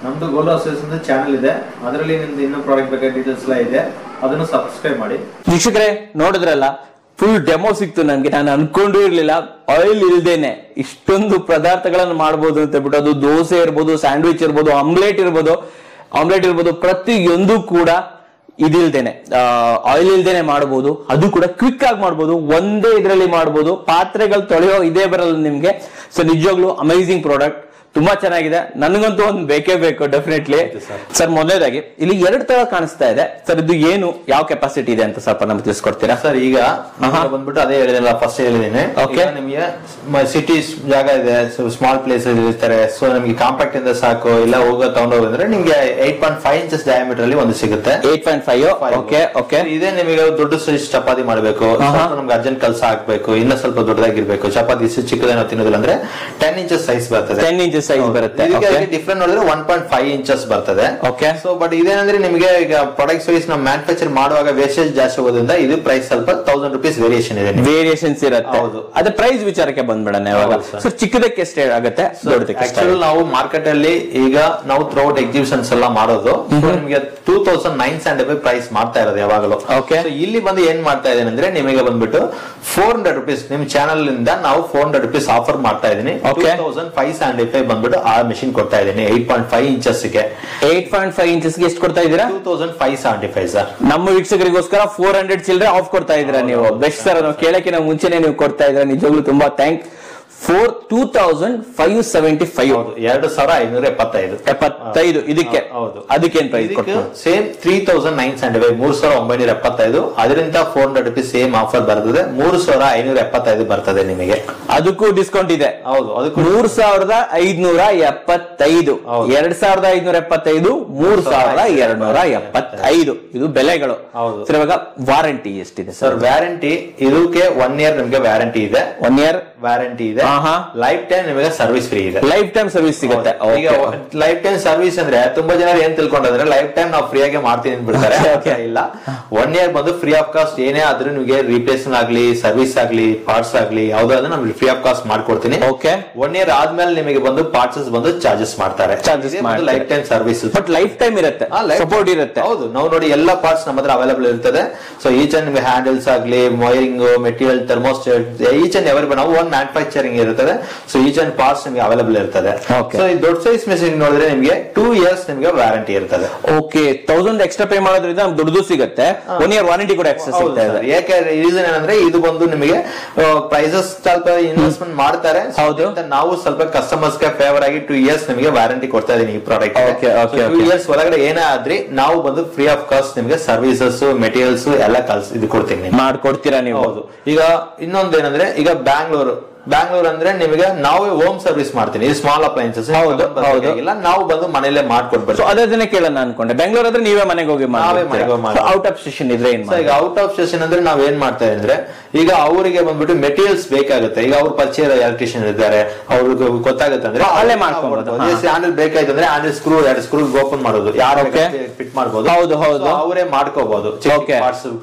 ನಮ್ದು ಗೋಲ್ಡ್ ಅಸೋಸಿಯೇಷನ್ ಚಾನಲ್ ಇದೆ, ಅದರಲ್ಲಿ ನಿಮ್ದು ಇನ್ನೂ ಪ್ರಾಡಕ್ಟ್ ಬೇಕಾದ ಡೀಟೇಲ್ಸ್ ಎಲ್ಲ ಇದೆ, ಅದನ್ನು ಸಬ್ಸ್ಕ್ರೈಬ್ ಮಾಡಿ. ವೀಕ್ಷಕರೇ ನೋಡಿದ್ರಲ್ಲ, ಫುಲ್ ಡೆಮೋ ಸಿಕ್ತು ನನ್ಗೆ. ನಾನು ಅನ್ಕೊಂಡು ಇರ್ಲಿಲ್ಲ ಆಯಿಲ್ ಇಲ್ದೇನೆ ಇಷ್ಟೊಂದು ಪದಾರ್ಥಗಳನ್ನು ಮಾಡಬಹುದು ಅಂತ ಬಿಟ್ಟು. ಅದು ದೋಸೆ ಇರ್ಬೋದು, ಸ್ಯಾಂಡ್ವಿಚ್ ಇರ್ಬೋದು, ಆಮ್ಲೆಟ್ ಇರ್ಬೋದು, ಪ್ರತಿಯೊಂದು ಕೂಡ ಇದಿಲ್ದೇನೆ ಆಯಿಲ್ ಇಲ್ದೇನೆ ಮಾಡಬಹುದು. ಅದು ಕೂಡ ಕ್ವಿಕ್ ಆಗಿ ಮಾಡಬಹುದು, ಒಂದೇ ಇದರಲ್ಲಿ ಮಾಡಬಹುದು. ಪಾತ್ರೆಗಳು ತೊಳೆಯೋ ಇದೇ ಬರಲ್ಲ ನಿಮ್ಗೆ. ಸೊ ನಿಜವಾಗ್ಲೂ ಅಮೇಸಿಂಗ್ ಪ್ರಾಡಕ್ಟ್, ತುಂಬಾ ಚೆನ್ನಾಗಿದೆ. ನನಗಂತೂ ಒಂದು ಬೇಕೇ ಬೇಕು ಡೆಫಿನೆಟ್ಲಿ. ಸರ್ ಮೊದಲನೇದಾಗಿ ಇಲ್ಲಿ 2 ತರ ಕಾಣಿಸ್ತಾ ಇದೆ ಸರ್, ಇದು ಏನು, ಯಾವ ಕೆಪಾಸಿಟಿ ಇದೆ ಅಂತ ಸ್ವಲ್ಪ ನಮ್ಗೆ ತಿಳಿಸ್ಕೊಡ್ತೀರಾ ಸರ್? ಈಗ ಬಂದ್ಬಿಟ್ಟು ಅದೇ ಹೇಳಿದಿಲ್ಲ, ಫಸ್ಟ್ ಹೇಳಿದೀನಿ. ನಿಮಗೆ ಸಿಟೀಸ್ ಜಾಗ ಇದೆ, ಸ್ಮಾಲ್ ಪ್ಲೇಸ್ ಇರ್ತಾರೆ, ಸೊ ನಮಗೆ ಕಾಂಪ್ಯಾಕ್ಟ್ ಇಂದ ಸಾಕು, ಇಲ್ಲ ತಗೊಂಡೋಗಂದ್ರೆ ನಿಮ್ಗೆ 8.5 ಇಂಚಸ್ ಡಯಾಮೀಟರ್ ಅಲ್ಲಿ ಒಂದು ಸಿಗುತ್ತೆ. 8.5. ಇದೇ ನಿಮಗೆ ದೊಡ್ಡ ಸೈಜ್ ಚಪಾತಿ ಮಾಡಬೇಕು, ನಮ್ಗೆ ಅರ್ಜೆಂಟ್ ಕೆಲಸ ಹಾಕ್ಬೇಕು, ಇನ್ನ ಸ್ವಲ್ಪ ದೊಡ್ಡದಾಗಿರ್ಬೇಕು, ಚಪಾತಿ ಚಿಕ್ಕದೇನೋ ತಿನ್ನೋದಿಲ್ಲ ಅಂದ್ರೆ 10 ಇಂಚಸ್ ಸೈಜ್ ಬರ್ತದೆ. 10 ಇಂಚಸ್ ಸೈಜ್ ಬರುತ್ತೆ. ಡಿಫ್ರೆಂಟ್ ನೋಡಿದ್ರೆ 1.5 ಇಂಚಸ್ ಬರ್ತದೆ. ಸೊ ಬಟ್ ಇದೇನಂದ್ರೆ ನಿಮಗೆ ಈಗ ಪ್ರಾಡಕ್ಟ್ ವೈಸ್ ನಾವು ಮ್ಯಾನುಫ್ಯಾಕ್ಚರ್ ಮಾಡುವಾಗ ವೇಸ್ಟೇಜ್ ಜಾಸ್ತಿ ಹೋಗೋದ್ರಿಂದ ಇದು ಪ್ರೈಸ್ ಸ್ವಲ್ಪ 1000 ರೂಪೀಸ್ ವೇರಿಯೇಷನ್ಸ್ ಇರುತ್ತೆ. ಹೌದು, ಅದೇ ಪ್ರೈಸ್ ವಿಚಾರಕ್ಕೆ ಬಂದ್ಬಿಡೋಣ ಇವಾಗ. ಸೊ ಚಿಕ್ಕದಕ್ಕೆ ಎಷ್ಟು ಆಗುತ್ತೆ, ದೊಡ್ಡದಕ್ಕೆ? ಆಕ್ಚುಲಿ ನಾವು ಮಾರ್ಕೆಟ್ ಅಲ್ಲಿ ಈಗ ನಾವು ಥ್ರೂಔಟ್ ಎಕ್ಸಿಬಿಷನ್ಸ್ ಎಲ್ಲ ಮಾಡೋದು ನಿಮಗೆ 2975 ಪ್ರೈಸ್ ಮಾಡ್ತಾ ಇರೋದು ಯಾವಾಗಲೂ. ಇಲ್ಲಿ ಬಂದು ಏನ್ ಮಾಡ್ತಾ ಇದ್ದೇನೆ ಅಂದ್ರೆ ನಿಮಗೆ ಬಂದ್ಬಿಟ್ಟು 400 ರೂಪೀಸ್ ನಿಮ್ ಚಾನಲ್ ಇಂದ ನಾವು 400 ರೂಪೀಸ್ ಆಫರ್ ಮಾಡ್ತಾ ಇದೀನಿ. 2575 ಬಂದ್ಬಿಟ್ಟು ಆ ಮೆಷಿನ್ ಕೊಡ್ತಾ ಇದೀನಿ 8.5 ಇಂಚಸ್ ಗೆ. 8.5 ಇಂಚಸ್ ಗೆ ಎಷ್ಟು ಕೊಡ್ತಾ ಇದೀರಾ? 2575 ಸರ್. ನಮ್ಮ ವೀಕ್ಷಕರಿಗೋಸ್ಕರ 400 ಚಿಲ್ಲರೆ ಆಫ್ ಕೊಡ್ತಾ ಇದೀರಾ ನೀವು. ಬೆಸ್ಟ್ ಸರ್, ನಾವು ಕೇಳಕ್ಕೆ ಮುಂಚೆನೆ ನೀವು ಕೊಡ್ತಾ ಇದ್ದೀರಾ. ನಿಜವಾಗ್ಲೂ ತುಂಬಾ 2575. 2575 ಇದಕ್ಕೆ ಅದಕ್ಕೇನ್ ಪ್ರೈಸ್ ಸೇಮ್ 3975 3975. ಅದರಿಂದ 400 ರೂಪೀಸ್ ಸೇಮ್ ಆಫರ್ ಬರ್ತದೆ. 3575 ಬರ್ತದೆ ನಿಮಗೆ. ಅದಕ್ಕೂ ಡಿಸ್ಕೌಂಟ್ ಇದೆ. ಹೌದು, ಅದಕ್ಕೂ 3575, 2575, 3275 ಇದು ಬೆಲೆಗಳು. ಹೌದು ಸರ್, ಇವಾಗ ವಾರಂಟಿ ಎಷ್ಟಿದೆ ಸರ್? ವ್ಯಾರಂಟಿ ಇದಕ್ಕೆ 1 ಇಯರ್ ನಿಮಗೆ ವ್ಯಾರಂಟಿ ಇದೆ. 1 ಇಯರ್ ವ್ಯಾರಂಟಿ ಇದೆ. ಲೈಫ್ ಟೈಮ್ ನಿಮಗೆ ಸರ್ವಿಸ್ ಫ್ರೀ ಇದೆ. ಲೈಫ್ ಟೈಮ್ ಸರ್ವಿಸ್ ಸಿಗುತ್ತೆ. ಈಗ ಲೈಫ್ ಟೈಮ್ ಸರ್ವಿಸ್ ಅಂದ್ರೆ ತುಂಬಾ ಜನ ಏನ್ ತಿಳ್ಕೊಂಡ್ರೆ ಲೈಫ್ ಟೈಮ್ ನಾವು ಫ್ರೀ ಆಗಿ ಮಾಡ್ತೀನಿ ಅಂದ್ಬಿಡ್ತಾರೆ. ಇಲ್ಲ, 1 ಇಯರ್ ಬಂದು ಫ್ರೀ ಆಫ್ ಕಾಸ್ಟ್ ಏನೇ ಆದ್ರೂ ನಿಮಗೆ ರಿಪ್ಲೇಸ್ಮೆಂಟ್ ಆಗ್ಲಿ, ಸರ್ವಿಸ್ ಆಗ್ಲಿ, ಪಾರ್ಟ್ಸ್ ಆಗ್ಲಿ ಯಾವ್ದಾದ್ರು ನಮ್ಗೆ ಫ್ರೀ ಆಫ್ ಕಾಸ್ಟ್ ಮಾಡ್ಕೊಡ್ತೀನಿ. 1 ಇಯರ್ ಆದ್ಮೇಲೆ ನಿಮಗೆ ಬಂದು ಪಾರ್ಟ್ಸ್ ಬಂದು ಚಾರ್ಜಸ್ ಮಾಡ್ತಾರೆ. Life time service but life time ಇರುತ್ತೆ, ಸಪೋರ್ಟ್ ಇರುತ್ತೆ. ಹೌದು, ನಾವು ನೋಡಿ ಎಲ್ಲಾ ಪಾರ್ಟ್ಸ್ ನಮ್ಮ ಹತ್ರ ಅವೈಲೇಬಲ್ ಇರ್ತದೆ. ಸೊ ಈಚ್ ಅಂಡ್ ನಿಮಗೆ ಹ್ಯಾಂಡಲ್ಸ್ ಆಗ್ಲಿ, wiring, material, thermostat, each and every ನಾವು ಓನ್ ಮ್ಯಾನುಫ್ಯಾಕ್ಚರಿಂಗ್ ಇರ್ತದೆ. ಸೊ ಈಚ್ ಅಂಡ್ ಪಾರ್ಟ್ಸ್ ನಿಮಗೆ ಅವೈಲೇಬಲ್ ಇರ್ತದೆ. ಸೊ ಈ ದೊಡ್ಡ ಸೈಜ್ ಮೆಷಿನ್ ನೋಡಿದ್ರೆ ನಿಮಗೆ 2 ಇಯರ್ಸ್ ನಿಮಗೆ ವ್ಯಾರಂಟಿ ಇರ್ತದೆ. ಓಕೆ, 1000 ಎಕ್ಸ್ಟ್ರಾ ಪೇ ಮಾಡೋದ್ರಿಂದ ದೊಡ್ಡದು ಸಿಗುತ್ತೆ. 1 ಇಯರ್ ವಾರಂಟಿ ಕೂಡ ಎಕ್ಸ್ಟ್ರಾ ಸಿಗ್ತಾ ಇದೆ. ಯಾಕೆ ರೀಸನ್ ಏನಂದ್ರೆ ಇದು ಬಂದು ನಿಮಗೆ ಪ್ರೈಸಸ್ ಸ್ವಲ್ಪ ಇನ್ವೆಸ್ಟ್ಮೆಂಟ್ ಮಾಡ್ತಾರೆ. ಹೌದು, ನಾವು ಸ್ವಲ್ಪ ಕಸ್ಟಮರ್ಸ್ ಗೆ ಫೇವರ್ ಆಗಿ 2 ಇಯರ್ಸ್ ನಿಮಗೆ ವ್ಯಾರಂಟಿ ಕೊಡ್ತಾ ಇದೀನಿ ಈ ಪ್ರಾಡಕ್ಟ್. 2 ಇಯರ್ಸ್ ಒಳಗಡೆ ಏನೇ ಆದ್ರಿ ನಾವು ಬಂದು ಫ್ರೀ ಆಫ್ ಕಾಸ್ಟ್ ನಿಮಗೆ ಸರ್ವಿಸಸ್, ಮೆಟೀರಿಯಲ್ಸ್ ಎಲ್ಲ ಇದು ಕೊಡ್ತೀನಿ, ಮಾಡ್ಕೊಡ್ತೀರಾ ನೀವು. ಹೌದು. ಈಗ ಇನ್ನೊಂದೇನಂದ್ರೆ ಈಗ ಬ್ಯಾಂಗ್ಳೂರ್ ಅಂದ್ರೆ ನಿಮಗೆ ನಾವೇ ಹೋಮ್ ಸರ್ವಿಸ್ ಮಾಡ್ತೀನಿ. ಸ್ಮಾಲ್ ಅಪ್ಲೈನ್ಸಸ್ ನಾವು ಬಂದು ಮನೇಲೆ ಮಾಡ್ಕೊಡ್ಬೇಕು. ಅದನ್ನೇ ಕೇಳೋಣ ಅನ್ಕೊಂಡೆ. ಬೆಂಗಳೂರು ಆದ್ರೆ ನೀವೇ ಮನೆಗೆ ಹೋಗಿ ಔಟ್ ಆಫ್ ಸ್ಟೇಷನ್ ಇದ್ರೆ ಈಗ ಔಟ್ ಆಫ್ ಸ್ಟೇಷನ್ ಅಂದ್ರೆ ನಾವ್ ಏನ್ ಮಾಡ್ತಾ ಅಂದ್ರೆ ಈಗ ಅವರಿಗೆ ಬಂದ್ಬಿಟ್ಟು ಮೆಟೀರಿಯಲ್ಸ್ ಬೇಕಾಗುತ್ತೆ. ಈಗ ಅವ್ರ ಪರಿಚಯ ಎಲೆಕ್ಟ್ರಿಷಿಯನ್ ಇದ್ದಾರೆ, ಅವ್ರಿಗೆ ಗೊತ್ತಾಗುತ್ತೆ ಅಂದ್ರೆ ಅಲ್ಲೇ ಮಾಡ್ಕೊಬಹುದು. ಹ್ಯಾಂಡಲ್ ಬೇಕಾಯ್ತು ಅಂದ್ರೆ ಹ್ಯಾಂಡಲ್ ಸ್ಕ್ರೂ 2 ಸ್ಕ್ರೂ ಓಪನ್ ಮಾಡೋದು, ಯಾರು ಫಿಟ್ ಮಾಡಬಹುದು. ಹೌದು ಹೌದು, ಅವರೇ ಮಾಡ್ಕೋಬಹುದು.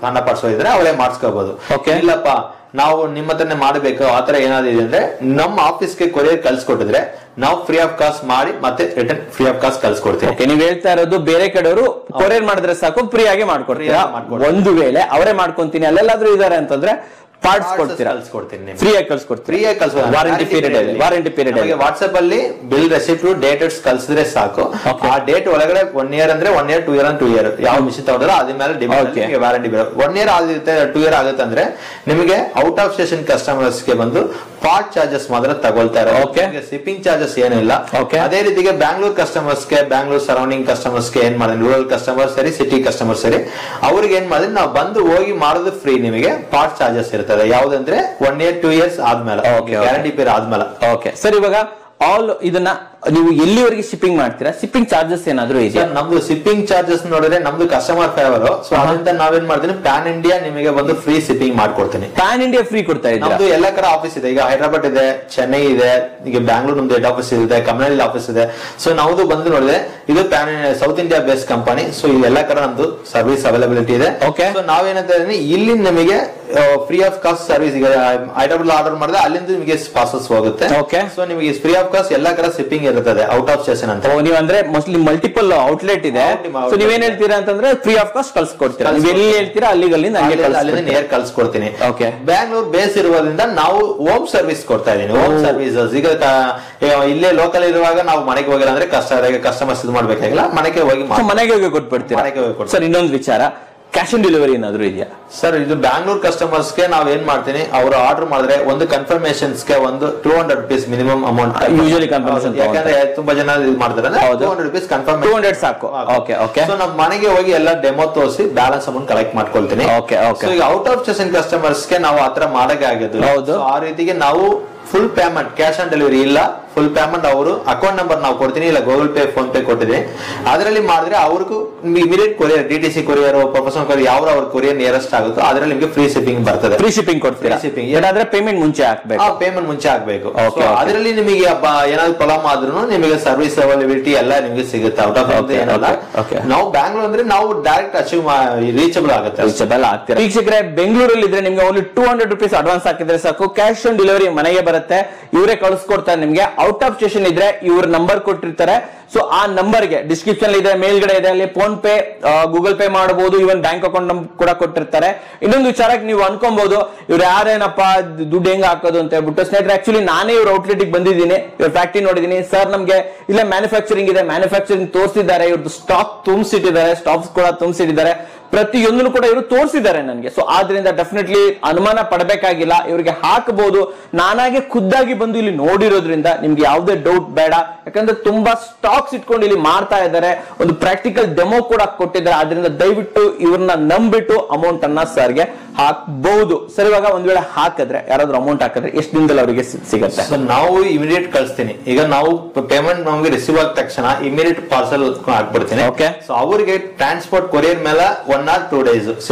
ಸಣ್ಣ ಪಾರ್ಟ್ಸ್ ಇದ್ರೆ ಅವರೇ ಮಾಡಿಸ್ಕೋಬಹುದು. ಇಲ್ಲಪ್ಪ ನಾವು ನಿಮ್ಮ ಹತ್ರನೇ ಮಾಡಬೇಕು ಆತರ ಏನಾದ್ರು ಅಂದ್ರೆ ನಮ್ಮ ಆಫೀಸ್ಗೆ ಕೊರಿಯರ್ ಕಳ್ಸಿಕೊಟ್ಟಿದ್ರೆ ನಾವು ಫ್ರೀ ಆಫ್ ಕಾಸ್ಟ್ ಮಾಡಿ ಮತ್ತೆ ರಿಟರ್ನ್ ಫ್ರೀ ಆಫ್ ಕಾಸ್ಟ್ ಕಳ್ಸಿಕೊಡ್ತೀವಿ. ನೀವ್ ಹೇಳ್ತಾ ಇರೋದು ಬೇರೆ ಕಡೆಯವರು ಕೊರಿಯರ್ ಮಾಡಿದ್ರೆ ಸಾಕು, ಫ್ರೀ ಆಗಿ ಮಾಡ್ಕೊಡ್ತೀರಾ. ಒಂದು ವೇಳೆ ಅವರೇ ಮಾಡ್ಕೊಂತೀನಿ ಅಲ್ಲೆಲ್ಲಾದ್ರೂ ಇದಾರೆ ಅಂತಂದ್ರೆ ಪಾರ್ಟ್ಸ್ ಕೊಡ್ತೀರಾ, ಫ್ರೀ ಆಗಿ ಕಳ್ಸಿಕೊಡ್ತೀವಿ. ವಾರಂಟಿ ಪೀರಿಯಡ್ ವಾಟ್ಸ್ಆಪ್ ಅಲ್ಲಿ ಬಿಲ್ ರೆಸಿಪ್ಟ್ ಡೇಟೆಡ್ಸ್ ಕಳ್ಸಿದ್ರೆ ಸಾಕು. ಆ ಡೇಟ್ ಒಳಗಡೆ 1 ಇಯರ್ ಅಂದ್ರೆ 1 ಇಯರ್, 2 ಇಯರ್ ಅಂದ್ರೆ 2 ಇಯರ್ ಯಾವ ಮಿಷನ್ ತಗೊಂಡ್ರೆ ಅದ್ರ ಮೇಲೆ ವ್ಯಾರಂಟಿ ಬರುತ್ತೆ. 1 ಇಯರ್ ಆಗುತ್ತೆ, 2 ಇಯರ್ ಆಗುತ್ತೆ ಅಂದ್ರೆ ನಿಮಗೆ ಔಟ್ ಆಫ್ ಸ್ಟೇಷನ್ ಕಸ್ಟಮರ್ಸ್ ಗೆ ಬಂದು ಪಾರ್ಟ್ ಚಾರ್ಜಸ್ ಮಾತ್ರ ತಗೊಳ್ತಾರೆ. ಶಿಪ್ಪಿಂಗ್ ಚಾರ್ಜಸ್ ಏನಿಲ್ಲ. ಅದೇ ರೀತಿಗೆ ಬ್ಯಾಂಗ್ಳೂರ್ ಕಸ್ಟಮರ್ಸ್ ಗೆ, ಬ್ಯಾಂಗ್ಳೂರ್ ಸರೌಂಡಿಂಗ್ ಕಸ್ಟಮರ್ಸ್ ಗೆ ಏನ್ ಮಾಡಿದ್ರೆ ರೂರಲ್ ಕಸ್ಟಮರ್ ಸರಿ, ಸಿಟಿ ಕಸ್ಟಮರ್ ಸರಿ, ಅವ್ರಿಗೆ ಏನ್ ಮಾಡಿದ್ರೆ ನಾವು ಬಂದು ಹೋಗಿ ಮಾಡೋದು ಫ್ರೀ. ನಿಮಗೆ ಪಾರ್ಟ್ ಚಾರ್ಜಸ್ ಇರ್ತದೆ. ಯಾವ್ದಂದ್ರೆ 1 ಇಯರ್ 2 ಇಯರ್ಸ್ ಆದ್ಮೇಲೆ ಗ್ಯಾರಂಟಿ ಪೀರಿಯಡ್ ಆದ್ಮೇಲೆ. ಓಕೆ ಸರ್, ಇವಾಗ ಆಲ್ ಇದನ್ನ ನೀವು ಎಲ್ಲಿವರೆಗೆ ಶಿಪ್ಪಿಂಗ್ ಮಾಡ್ತೀರಾ? ಶಿಪ್ಪಿಂಗ್ ಚಾರ್ಜಸ್ ಏನಾದ್ರು ಇದೆಯಾ? ನಮ್ದು ಶಿಪ್ಪಿಂಗ್ ಚಾರ್ಜಸ್ ನೋಡಿದ್ರೆ ನಮ್ದು ಕಸ್ಟಮರ್ ಫೇವರ್. ಸೊ ಅದರಿಂದ ನಾವೇನ್ ಮಾಡ್ತೀನಿ, ಪ್ಯಾನ್ ಇಂಡಿಯಾ ನಿಮಗೆ ಬಂದು ಫ್ರೀ ಶಿಪ್ಪಿಂಗ್ ಮಾಡ್ಕೊಡ್ತೀನಿ. ಪ್ಯಾನ್ ಇಂಡಿಯಾ ಫ್ರೀ ಕೊಡ್ತಾ ಇದ್ದೀರಾ? ನಮ್ದು ಎಲ್ಲ ಕಡೆ ಆಫೀಸ್ ಇದೆ. ಈಗ ಹೈದರಾಬಾದ್ ಇದೆ, ಚೆನ್ನೈ ಇದೆ, ಈಗ ಬ್ಯಾಂಗ್ಳೂರ್ ನಮ್ದು ಹೆಡ್ ಆಫೀಸ್ ಇದೆ, ಕಮನಹಳ್ಳಿ ಆಫೀಸ್ ಇದೆ. ಸೊ ನಾವು ಬಂದು ನೋಡಿದ್ರೆ ಇದು PAN south India based company. So ಎಲ್ಲ ಕಡೆ ನಮ್ದು ಸರ್ವಿಸ್ ಅವೈಲಬಿಲಿಟಿ ಇದೆ. ಸೊ ನಾವೇನಂತ ಇಲ್ಲಿ ನಿಮಗೆ ಫ್ರೀ ಆಫ್ ಕಾಸ್ಟ್ ಸರ್ವಿಸ್. ಈಗ ಹೈದರಾಬಾದ್ ಆರ್ಡರ್ ಮಾಡಿದ್ರೆ ಅಲ್ಲಿಂದ ನಿಮಗೆ ಪಾರ್ಸಲ್ಸ್ ಹೋಗುತ್ತೆ. ಸೊ ನಿಮಗೆ ಫ್ರೀ ಆಫ್ ಕಾಸ್ಟ್ ಎಲ್ಲ ಕಡೆ ಶಿಪ್ಪಿಂಗ್ ಇರ್ತದೆ ಔಟ್ ಆಫ್ ಸ್ಟೇಷನ್ ಅಂತ. ನೀವು ಅಂದ್ರೆ ಮೋಸ್ಟ್ಲಿ ಮಲ್ಟಿಪಲ್ ಔಟ್ಲೆಟ್ ಇದೆ. ಸೊ ನೀವೇನ್ ಹೇಳ್ತೀರಾ ಅಂತಂದ್ರೆ ಫ್ರೀ ಆಫ್ ಕಾಸ್ಟ್ ಕಳ್ಸಿಕೊಡ್ತೀರಾ. ನೀವು ಎಲ್ಲಿ ಹೇಳ್ತೀರಾ ಅಲ್ಲಿಂದ ನೇರ್ ಕಳ್ಸಿಕೊಡ್ತೀನಿ. ಬ್ಯಾಂಗ್ಳೂರ್ ಬೇಸ್ ಇರುವುದರಿಂದ ನಾವು ಹೋಮ್ ಸರ್ವಿಸ್ ಕೊಡ್ತಾ ಇದೀನಿ. ಹೋಮ್ ಸರ್ವಿಸಸ್ ಈಗ ಇಲ್ಲೇ ಲೋಕಲ್ ಇರುವಾಗ ನಾವು ಮನೆಗೆ ಹೋಗಿಲ್ಲ ಅಂದ್ರೆ ಕಸ್ಟಮರ್ಸ್ ಇದು ಮಾಡ್ಬೇಕಾಗಿಲ್ಲ, ಮನೆಗೆ ಹೋಗಿ ಕೊಟ್ಬಿಡ್ತೀರಾ. ಸರ್, ಇನ್ನೊಂದು ವಿಚಾರ, ಕ್ಯಾಶ್ ಆನ್ ಡೆಲಿವರಿ ಏನಾದ್ರು ಇದೆಯಾ? ಸರ್, ಇದು ಬ್ಯಾಂಗ್ಳೂರ್ ಕಸ್ಟಮರ್ಸ್ ಗೆ ನಾವ್ ಏನ್ ಮಾಡ್ತೀನಿ, ಅವರು ಆರ್ಡರ್ ಮಾಡಿದ್ರೆ ಒಂದು ಕನ್ಫರ್ಮೇಶನ್ಸ್ ಗೆ ಒಂದು 200 rupees minimum amount usually confirmation. ಯಾಕಂದ್ರೆ ತುಂಬಾ ಜನ ಇದು ಮಾಡ್ತಾರೆ, 200 ರೂಪೀಸ್ ಕನ್ಫರ್ಮ್, 200 ಸಾಕು. ಸೊ ನಮ್ ಮನೆಗೆ ಹೋಗಿ ಎಲ್ಲ ಡೆಮೋ ತೋರಿಸಿ ಬ್ಯಾಲೆನ್ಸ್ ಅಮೌಂಟ್ ಕಲೆಕ್ಟ್ ಮಾಡ್ಕೊಳ್ತೀನಿ. ಸೊ ಈಗ ಔಟ್ ಆಫ್ ಸ್ಟೇಷನ್ ಕಸ್ಟಮರ್ಸ್ ಗೆ ನಾವು ಆತರ ಮಾಡಕ್ಕೆ ಆಗೋದು. ಆ ರೀತಿಗೆ ನಾವು full payment, cash on delivery ಇಲ್ಲ, ಫುಲ್ ಪೇಮೆಂಟ್ ಅವರು ಅಕೌಂಟ್ ನಂಬರ್ ನಾವು ಕೊಡ್ತೀನಿ, ಇಲ್ಲ ಗೂಗಲ್ ಪೇ, ಫೋನ್ ಪೇ ಕೊಟ್ಟಿದ್ದೀನಿ. ಅದರಲ್ಲಿ ಮಾಡಿದ್ರೆ ಅವ್ರಿಗೂ immediate courier, DTC courier, professional courier, ಯಾವ ಅವ್ರ ಕೊರಿಯರ್ ನಿಯರೆಸ್ಟ್ ಆಗುತ್ತೋ ಅದರಲ್ಲಿ ನಿಮಗೆ ಫ್ರೀ ಶಿಪ್ಪಿಂಗ್ ಬರ್ತದೆ. ಫ್ರೀ ಶಿಪ್ಪಿಂಗ್ ಕೊಡ್ತೀರಾ? ಏನಾದ್ರೆ ಪೇಮೆಂಟ್ ಮುಂಚೆ ಹಾಕ್ಬೇಕು. ಪೇಮೆಂಟ್ ಮುಂಚೆ ಹಾಕ್ಬೇಕು. ಅದರಲ್ಲಿ ನಿಮಗೆ ಏನಾದ್ರು ಪ್ರಾಬ್ಲಮ್ ಆದ್ರೂ ನಿಮಗೆ ಸರ್ವಿಸ್ ಅವೈಲಬಿಲಿಟಿ ಎಲ್ಲ ನಿಮಗೆ ಸಿಗುತ್ತೆ. ಔಟ್ ಆಫ್ ಏನಲ್ಲ, ನಾವು ಬ್ಯಾಂಗ್ಳೂರ್ ಅಂದ್ರೆ ನಾವು ಡೈರೆಕ್ಟ್ ಅಚೀವ್ ರೀಚಬಲ್ ಆಗುತ್ತೆ. ವೀಕ್ಷಕರೇ, ಬೆಂಗಳೂರಲ್ಲಿ ಇದ್ರೆ ನಿಮ್ಗೆ ಓನ್ಲಿ 200 ರೂಪೀಸ್ ಅಡ್ವಾನ್ಸ್ ಹಾಕಿದ್ರೆ ಸಾಕು, ಕ್ಯಾಶ್ ಆನ್ ಡೆಲಿವರಿ ಮನೆಗೆ ಬರುತ್ತೆ, ಇವರೇ ಕಳಿಸ್ಕೊಡ್ತಾರೆ ನಿಮ್ಗೆ. ಔಟ್ ಆಫ್ ಸ್ಟೇಷನ್ ಇದ್ರೆ ಇವ್ರ ನಂಬರ್ ಕೊಟ್ಟಿರ್ತಾರೆ. ಸೊ ಆ ನಂಬರ್ಗೆ ಡಿಸ್ಕ್ರಿಪ್ಷನ್ ಇದೆ, ಮೇಲ್ಗಡೆ ಇದೆ, ಅಲ್ಲಿ ಫೋನ್ ಪೇ, ಗೂಗಲ್ ಪೇ ಮಾಡಬಹುದು, ಇವನ್ ಬ್ಯಾಂಕ್ ಅಕೌಂಟ್ ಕೂಡ ಕೊಟ್ಟಿರ್ತಾರೆ. ಇನ್ನೊಂದು ವಿಚಾರಕ್ಕೆ ನೀವು ಅನ್ಕೊಬಹುದು, ಇವ್ರು ಯಾರೇನಪ್ಪ ದುಡ್ಡು ಹೆಂಗ್ ಹಾಕೋದು ಅಂತ ಹೇಳ್ಬಿಟ್ಟು. ಸ್ನೇಹಿತರೆ, ಆಕ್ಚುಲಿ ನಾನೇ ಇವ್ರ ಔಟ್ಲೆಟ್ ಬಂದಿದ್ದೀನಿ, ಇವ್ರ ಫ್ಯಾಕ್ಟ್ರಿ ನೋಡಿದೀನಿ. ಸರ್, ನಮ್ಗೆ ಇಲ್ಲ ಮ್ಯಾನುಫ್ಯಾಕ್ಚರಿಂಗ್ ಇದೆ, ಮ್ಯಾನುಫ್ಯಾಕ್ಚರಿಂಗ್ ತೋರಿಸಿದ್ದಾರೆ, ಇವ್ರದ್ದು ಸ್ಟಾಕ್ ತುಂಬಿಸಿಟ್ಟಿದ್ದಾರೆ, ಸ್ಟಾಕ್ಸ್ ಕೂಡ ತುಂಬಿಸಿಟ್ಟಿದ್ದಾರೆ. ಪ್ರತಿಯೊಂದನ್ನು ಕೂಡ ಇವರು ತೋರಿಸಿದ್ದಾರೆ ನನಗೆ. ಸೊ ಆದ್ರಿಂದ ಡೆಫಿನೆಟ್ಲಿ ಅನುಮಾನ ಪಡಬೇಕಾಗಿಲ್ಲ, ಇವರಿಗೆ ಹಾಕಬಹುದು. ನಾನಾಗೆ ಖುದ್ದಾಗಿ ಬಂದು ಇಲ್ಲಿ ನೋಡಿರೋದ್ರಿಂದ ನಿಮ್ಗೆ ಯಾವುದೇ ಡೌಟ್ ಬೇಡ. ಯಾಕಂದ್ರೆ ತುಂಬಾ ಸ್ಟಾಕ್ಸ್ ಇಟ್ಕೊಂಡು ಇಲ್ಲಿ ಮಾಡ್ತಾ ಇದ್ದಾರೆ, ಒಂದು ಪ್ರಾಕ್ಟಿಕಲ್ ಡೆಮೋ ಕೂಡ ಕೊಟ್ಟಿದ್ದಾರೆ. ಆದ್ರಿಂದ ದಯವಿಟ್ಟು ಇವ್ರನ್ನ ನಂಬಿಟ್ಟು ಅಮೌಂಟ್ ಅನ್ನ ಸರ್ಗೆ ಹಾಕಬಹುದು. ಸರ್ ಇವಾಗ ಒಂದ್ ವೇಳೆ ಹಾಕಿದ್ರೆ, ಯಾರಾದ್ರೂ ಅಮೌಂಟ್ ಹಾಕಿದ್ರೆ ಎಷ್ಟು ದಿನದಲ್ಲಿ ಅವರಿಗೆ ಸಿಗುತ್ತೆ? ನಾವು ಇಮಿಡಿಯೇಟ್ ಕಳಿಸ್ತೀನಿ. ಈಗ ನಾವು ಪೇಮೆಂಟ್ ನಮಗೆ ರಿಸೀವ್ ಆದ ತಕ್ಷಣ ಇಮಿಡಿಯೇಟ್ ಪಾರ್ಸಲ್ ಹಾಕ್ಬಿಡ್ತೀನಿ. ಸೊ ಅವರಿಗೆ ಟ್ರಾನ್ಸ್ಪೋರ್ಟ್ ಕೊರಿಯರ್ ಮೇಲೆ 1 or 2 days,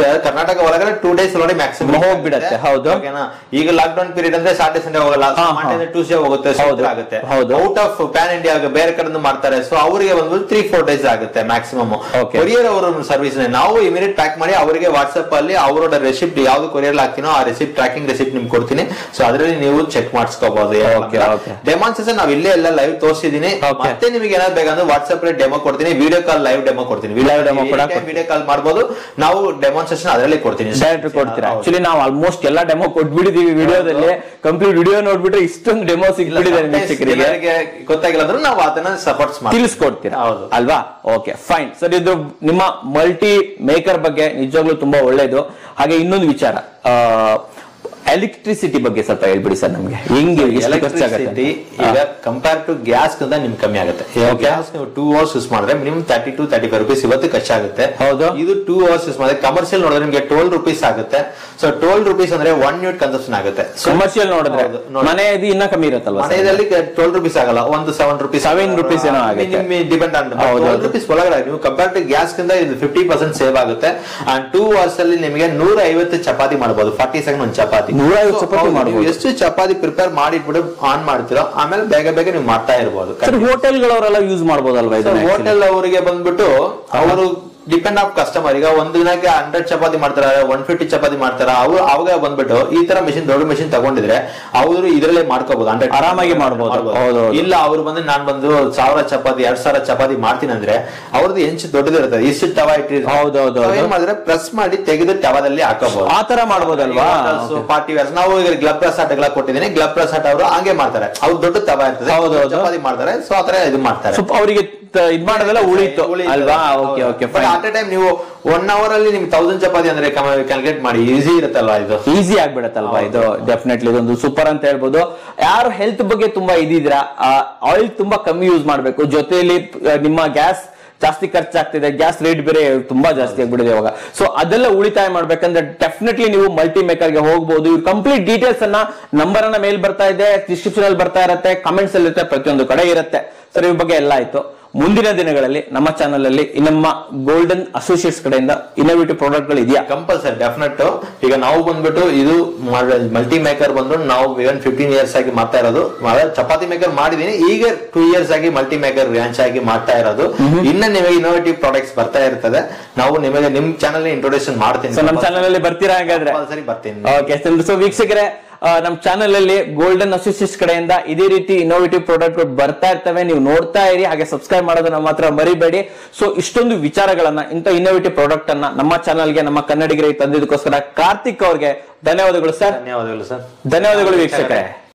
ಕರ್ನಾಟಕ ಒಳಗಡೆ 2 days ಒಳಗಡೆ ಮ್ಯಾಕ್ಸಿಮಮ್ ಹೋಗ್ಬಿಡತ್ತೆ. ಹೌದು, ಈಗ ಲಾಕ್ ಡೌನ್ ಪೀರಿಯಡ್ ಅಂದ್ರೆ ಸಾಟರ್ಡೆ ಸಂಡೇ ಹೋಗಲ್ಲ, ಟ್ಯೂಸ್ಡೇ ಹೋಗುತ್ತೆ, ಆಗುತ್ತೆ. ಔಟ್ ಆಫ್ ಪ್ಯಾನ್ ಇಂಡಿಯಾ ಬೇರೆ ಕಡೆ ಮಾಡ್ತಾರೆ. ಸೊ ಅವರಿಗೆ ಒಂದು 3-4 days ಆಗುತ್ತೆ ಮ್ಯಾಕ್ಸಿಮಮ್. ಕೊರಿಯರ್ ಅವರ ಸರ್ವಿಸ್ ನಾವು ಇಮಿಡಿಯೇಟ್ ಪ್ಯಾಕ್ ಮಾಡಿ ಅವರಿಗೆ ವಾಟ್ಸ್ಆಪ್ ಅಲ್ಲಿ ಅವರ ರೆಸಿಪ್ಟ್ ಯಾವ್ದು ಕೊರಿಯರ್ ಹಾಕ್ತೀನೋ ಆ ರೆಸಿಪ್ಟ್ ಟ್ರ್ಯಾಕಿಂಗ್ ರೆಸಿಪ್ಟ್ ನಿಮ್ಗೆ ಕೊಡ್ತೀನಿ. ಸೊ ಅದರಲ್ಲಿ ನೀವು ಚೆಕ್ ಮಾಡಿಸ್ಕೋಬಹುದು. ಡೆಮಾನ್ಸ್ಟ್ರೇಷನ್ ನಾವು ಇಲ್ಲೇ ಎಲ್ಲ ಲೈವ್ ತೋರಿಸಿದೀನಿ. ಮತ್ತೆ ನಿಮಗೆ ಏನಾದ್ರು ಬೇಕಂದ್ರೆ ವಾಟ್ಸ್ಆಪ್ ಅಲ್ಲಿ ಡೆಮೋ ಕೊಡ್ತೀನಿ, ವಿಡಿಯೋ ಕಾಲ್ ಲೈವ್ ಡೆಮೋ ಕೊಡ್ತೀನಿ. ವಿಡಿಯೋ ಕಾಲ್ ಮಾಡಬಹುದು, ನಾವು ಡೆಮಾನ್ಸ್ಟ್ರೇಷನ್ ಅದರಲ್ಲಿ ಕೊಡ್ತೀನಿ, ಡೈರೆಕ್ಟ್ ಕೊಡ್ತೀರಾ. ಆಕ್ಚುಲಿ ನಾವು ಆಲ್ಮೋಸ್ಟ್ ಎಲ್ಲ ಡೆಮೋ ಕೊಟ್ಬಿಟ್ಟಿದೀವಿ ವಿಡಿಯೋದಲ್ಲಿ. ಕಂಪ್ಲೀಟ್ ವಿಡಿಯೋ ನೋಡ್ಬಿಟ್ರೆ ಇಷ್ಟೊಂದು ಡೆಮೋ ಸಿಗ್ಬಿಟ್ಟಿದೆ. ಗೊತ್ತಾಗಿಲ್ಲ ಅಂದ್ರೆ ನಾವು ಅದನ್ನ ಸಪೋರ್ಟ್ಸ್ ತಿಳಿಸ್ಕೊಡ್ತೀರಾ ಅಲ್ವಾ? Okay fine sir. ಇದು ನಿಮ್ಮ ಮಲ್ಟಿ ಮೇಕರ್ ಬಗ್ಗೆ ನಿಜವಾಗ್ಲೂ ತುಂಬಾ ಒಳ್ಳೇದು. ಹಾಗೆ ಇನ್ನೊಂದು ವಿಚಾರ, ಎಲೆಕ್ಟ್ರಿಸಿಟಿ ಬಗ್ಗೆ ಸ್ವಲ್ಪ ಹೇಳ್ಬಿಡಿ ಸರ್ ನಮ್ಗೆ. ಹೆಂಗೆ ಎಲೆಕ್ಟ್ರಿಸಿಟಿ ಈಗ ಕಂಪೇರ್ ಟು ಗ್ಯಾಸ್ ಗಿಂತ ನಿಮ್ಗೆ ಕಮ್ಮಿ ಆಗುತ್ತೆ. ಗ್ಯಾಸ್ ನೀವು 2 hours ಯೂಸ್ ಮಾಡಿದ್ರೆ ಮಿನಿಮಮ್ 30-35 rupees ಇವತ್ತು ಖರ್ಚಾಗುತ್ತೆ. ಹೌದು, ಇದು 2 hours ಯೂಸ್ ಮಾಡಿದ್ರೆ ಕಮರ್ಷಿಯಲ್ ನೋಡಿದ್ರೆ ನಿಮ್ಗೆ 12 rupees ಆಗುತ್ತೆ. ಸೊ 12 rupees ಅಂದ್ರೆ 1 unit ಕನ್ಸಪ್ಷನ್ ಆಗುತ್ತೆ. ಕಮರ್ಷಿಯಲ್ ನೋಡಿದ್ರೆ ಮನೆಯದು ಇನ್ನ ಕಮ್ಮಿ ಇರುತ್ತಲ್ವಾ? ಮನೆಯಲ್ಲಿ 12 rupees ಆಗಲ್ಲ, ಒಂದು 7 rupees ಏನೋ ಆಗುತ್ತೆ, ಡಿಪೆಂಡ್ ಆನ್ 12 rupees ಒಳಗಡೆ ನೀವು ಕಂಪೇರ್ ಟು ಗ್ಯಾಸ್ ಗಿಂತ ಇದು 50% ಸೇವ್ ಆಗುತ್ತೆ. ಅಂಡ್ 2 hours ಅಲ್ಲಿ ನಿಮಗೆ 150 ಚಪಾತಿ ಮಾಡಬಹುದು. 40 seconds ಒಂದು ಚಪಾತಿ. 150 ಚಪಾತಿ ಮಾಡಬಹುದು. ಎಷ್ಟು ಚಪಾತಿ ಪ್ರಿಪೇರ್ ಮಾಡಿಟ್ಬಿಟ್ಟು ಆನ್ ಮಾಡ್ತೀರೋ ಆಮೇಲೆ ಬೇಗ ಬೇಗ ನೀವು ಮಾಡ್ತಾ ಇರಬಹುದು. ಹೋಟೆಲ್ಗಳವರೆಲ್ಲ ಯೂಸ್ ಮಾಡಬಹುದಲ್ವಾ? ಹೋಟೆಲ್ ಅವರಿಗೆ ಬಂದ್ಬಿಟ್ಟು ಅವರು ಡಿಪೆಂಡ್ ಆಫ್ ಕಸ್ಟಮರ್. ಈಗ ಒಂದು ದಿನಕ್ಕೆ 100 ಚಪಾತಿ ಮಾಡ್ತಾರೆ, 150 ಚಪಾತಿ ಮಾಡ್ತಾರೆ. ಅವರು ಅವಾಗ ಬಂದ್ಬಿಟ್ಟು ಈ ತರ ಮೆಷಿನ್, ದೊಡ್ಡ ಮೆಷಿನ್ ತಗೊಂಡಿದ್ರೆ ಅವರು ಇದರಲ್ಲೇ ಮಾಡ್ಕೋಬಹುದು, 100 ಆರಾಮಾಗಿ ಮಾಡಬಹುದು. ಇಲ್ಲ ಅವ್ರು ಬಂದು ನಾನ್ ಬಂದು 1000 ಚಪಾತಿ 2000 ಚಪಾತಿ ಮಾಡ್ತೀನಿ ಅಂದ್ರೆ ಅವ್ರದ್ದು ಹೆಂಚು ದೊಡ್ಡದಿರ್ತದೆ, ಇಷ್ಟು ತವಾ ಇಟ್ಟಿರ್ತಾರೆ. ಹೌದೌದು, ಏನ್ ಮಾಡಿದ್ರೆ ಪ್ರೆಸ್ ಮಾಡಿ ತೆಗೆದು ತವಾದಲ್ಲಿ ಹಾಕಬಹುದು. ಆ ತರ ಮಾಡಬಹುದಲ್ವಾ? ಪಾರ್ಟಿ ವೇರ್ಸ್ ನಾವು ಈಗ ಗ್ಲಬ್ ಪ್ರಸಾಟ್ ಎಲ್ಲ ಕೊಟ್ಟಿದ್ದೀನಿ. ಗ್ಲಬ್ ಪ್ರಸಾಟ್ ಅವರು ಹಂಗೆ ಮಾಡ್ತಾರೆ, ಅವ್ರು ದೊಡ್ಡ ತವಾ ಇರ್ತದೆ, ಚಪಾತಿ ಮಾಡ್ತಾರೆ. ಸೊ ಆತರ ಇದು ಮಾಡ್ತಾರೆ. ಅವರಿಗೆ ಇದ್ ಮಾಡೋದೆಲ್ಲ ಉಳಿತು ಅಲ್ವಾ? Okay okay fine. At A time ನೀವು 1 hour ಅಲ್ಲಿ ನಿಮ್ಗೆ 1000 ಚಪಾತಿ ಅಂದ್ರೆ ಕ್ಯಾಲ್ಕುಲೇಟ್ ಮಾಡಿ, ಈಸಿ ಇರುತ್ತಲ್ವಾ? ಇದು ಈಸಿ ಆಗ್ಬಿಡತ್ತಲ್ವಾ? ಇದು ಡೆಫಿನೆಟ್ಲಿ ಇದೊಂದು ಸೂಪರ್ ಅಂತ ಹೇಳ್ಬೋದು. ಯಾರು ಹೆಲ್ತ್ ಬಗ್ಗೆ ತುಂಬಾ ಇದಿದ್ದೀರಾ, ಆಯಿಲ್ ತುಂಬಾ ಕಮ್ಮಿ ಯೂಸ್ ಮಾಡ್ಬೇಕು, ಜೊತೆಯಲ್ಲಿ ನಿಮ್ಮ ಗ್ಯಾಸ್ ಜಾಸ್ತಿ ಖರ್ಚಾಗ್ತಿದೆ, ಗ್ಯಾಸ್ ರೇಟ್ ಬೇರೆ ತುಂಬಾ ಜಾಸ್ತಿ ಆಗ್ಬಿಟ್ಟಿದೆ ಇವಾಗ. ಸೊ ಅದೆಲ್ಲ ಉಳಿತಾಯ ಮಾಡ್ಬೇಕಂದ್ರೆ ಡೆಫಿನೆಟ್ಲಿ ನೀವು ಮಲ್ಟಿ ಮೇಕರ್ ಗೆ ಹೋಗಬಹುದು. ಇವ್ರ ಕಂಪ್ಲೀಟ್ ಡೀಟೇಲ್ಸ್ ಅನ್ನ ನಂಬರ್ ಅನ್ನ ಮೇಲ್ ಬರ್ತಾ ಇದೆ, ಡಿಸ್ಕ್ರಿಪ್ಷನ್ ಅಲ್ಲಿ ಬರ್ತಾ ಇರುತ್ತೆ, ಕಮೆಂಟ್ಸ್ ಅಲ್ಲಿ ಇರುತ್ತೆ, ಪ್ರತಿಯೊಂದು ಕಡೆ ಇರುತ್ತೆ. ಸರ್ ಇವ್ರ ಬಗ್ಗೆ ಎಲ್ಲ ಆಯ್ತು. ಮುಂದಿನ ದಿನಗಳಲ್ಲಿ ನಮ್ಮ ಚಾನಲ್ ಅಲ್ಲಿ ನಮ್ಮ ಗೋಲ್ಡನ್ ಅಸೋಸಿಯೇಟ್ಸ್ ಕಡೆಯಿಂದ ಇನ್ನೋವೇಟಿವ್ ಪ್ರಾಡಕ್ಟ್ ಗಳು ಇದೆಯಾ? Compulsory, definite. ಈಗ ನಾವು ಬಂದ್ಬಿಟ್ಟು ಇದು ಮಲ್ಟಿ ಮೇಕರ್ ಬಂದು ನಾವು ಇವನ್ 15 years ಆಗಿ ಮಾಡ್ತಾ ಇರೋದು. ಚಪಾತಿ ಮೇಕರ್ ಮಾಡಿದೀನಿ, ಈಗ 2 years ಆಗಿ ಮಲ್ಟಿ ಮೇಕರ್ ಬ್ರಾಂಚ್ ಆಗಿ ಮಾಡ್ತಾ ಇರೋದು. ಇನ್ನ ನಿಮಗೆ ಇನ್ನೋವೇಟಿವ್ ಪ್ರಾಡಕ್ಟ್ಸ್ ಬರ್ತಾ ಇರ್ತದೆ. ನಾವು ನಿಮಗೆ ನಿಮ್ ಚಾನಲ್ ಇಂಟ್ರೊಡಕ್ಷನ್ ಮಾಡ್ತೀನಿ. ನಮ್ಮ ಚಾನಲ್ ಅಲ್ಲಿ ಬರ್ತೀರಾ? ಹಾಗಾದ್ರೆ ಸರಿ ಬರ್ತೀನಿ. ಓಕೆ. ಸೊ ವೀಕ್ಷಕರೇ, ನಮ್ಮ ಚಾನಲ್ ಅಲ್ಲಿ ಗೋಲ್ಡನ್ ಅಸೋಸಿಯೇಟ್ಸ್ ಕಡೆಯಿಂದ ಇದೇ ರೀತಿ ಇನ್ನೋವೇಟಿವ್ ಪ್ರಾಡಕ್ಟ್ ಬರ್ತಾ ಇರ್ತವೆ, ನೀವು ನೋಡ್ತಾ ಇರಿ. ಹಾಗೆ ಸಬ್ಸ್ಕ್ರೈಬ್ ಮಾಡೋದನ್ನ ಮಾತ್ರ ಮರಿಬೇಡಿ. ಸೊ ಇಷ್ಟೊಂದು ವಿಚಾರಗಳನ್ನ, ಇಂಥ ಇನ್ನೋವೇಟಿವ್ ಪ್ರಾಡಕ್ಟ್ ಅನ್ನ ನಮ್ಮ ಚಾನಲ್ಗೆ, ನಮ್ಮ ಕನ್ನಡಿಗರಿಗೆ ತಂದಿದ್ದಕ್ಕೋಸ್ಕರ ಕಾರ್ತಿಕ್ ಅವ್ರಿಗೆ ಧನ್ಯವಾದಗಳು ಸರ್. ಧನ್ಯವಾದಗಳು ಸರ್. ಧನ್ಯವಾದಗಳು ವೀಕ್ಷಕರೇ.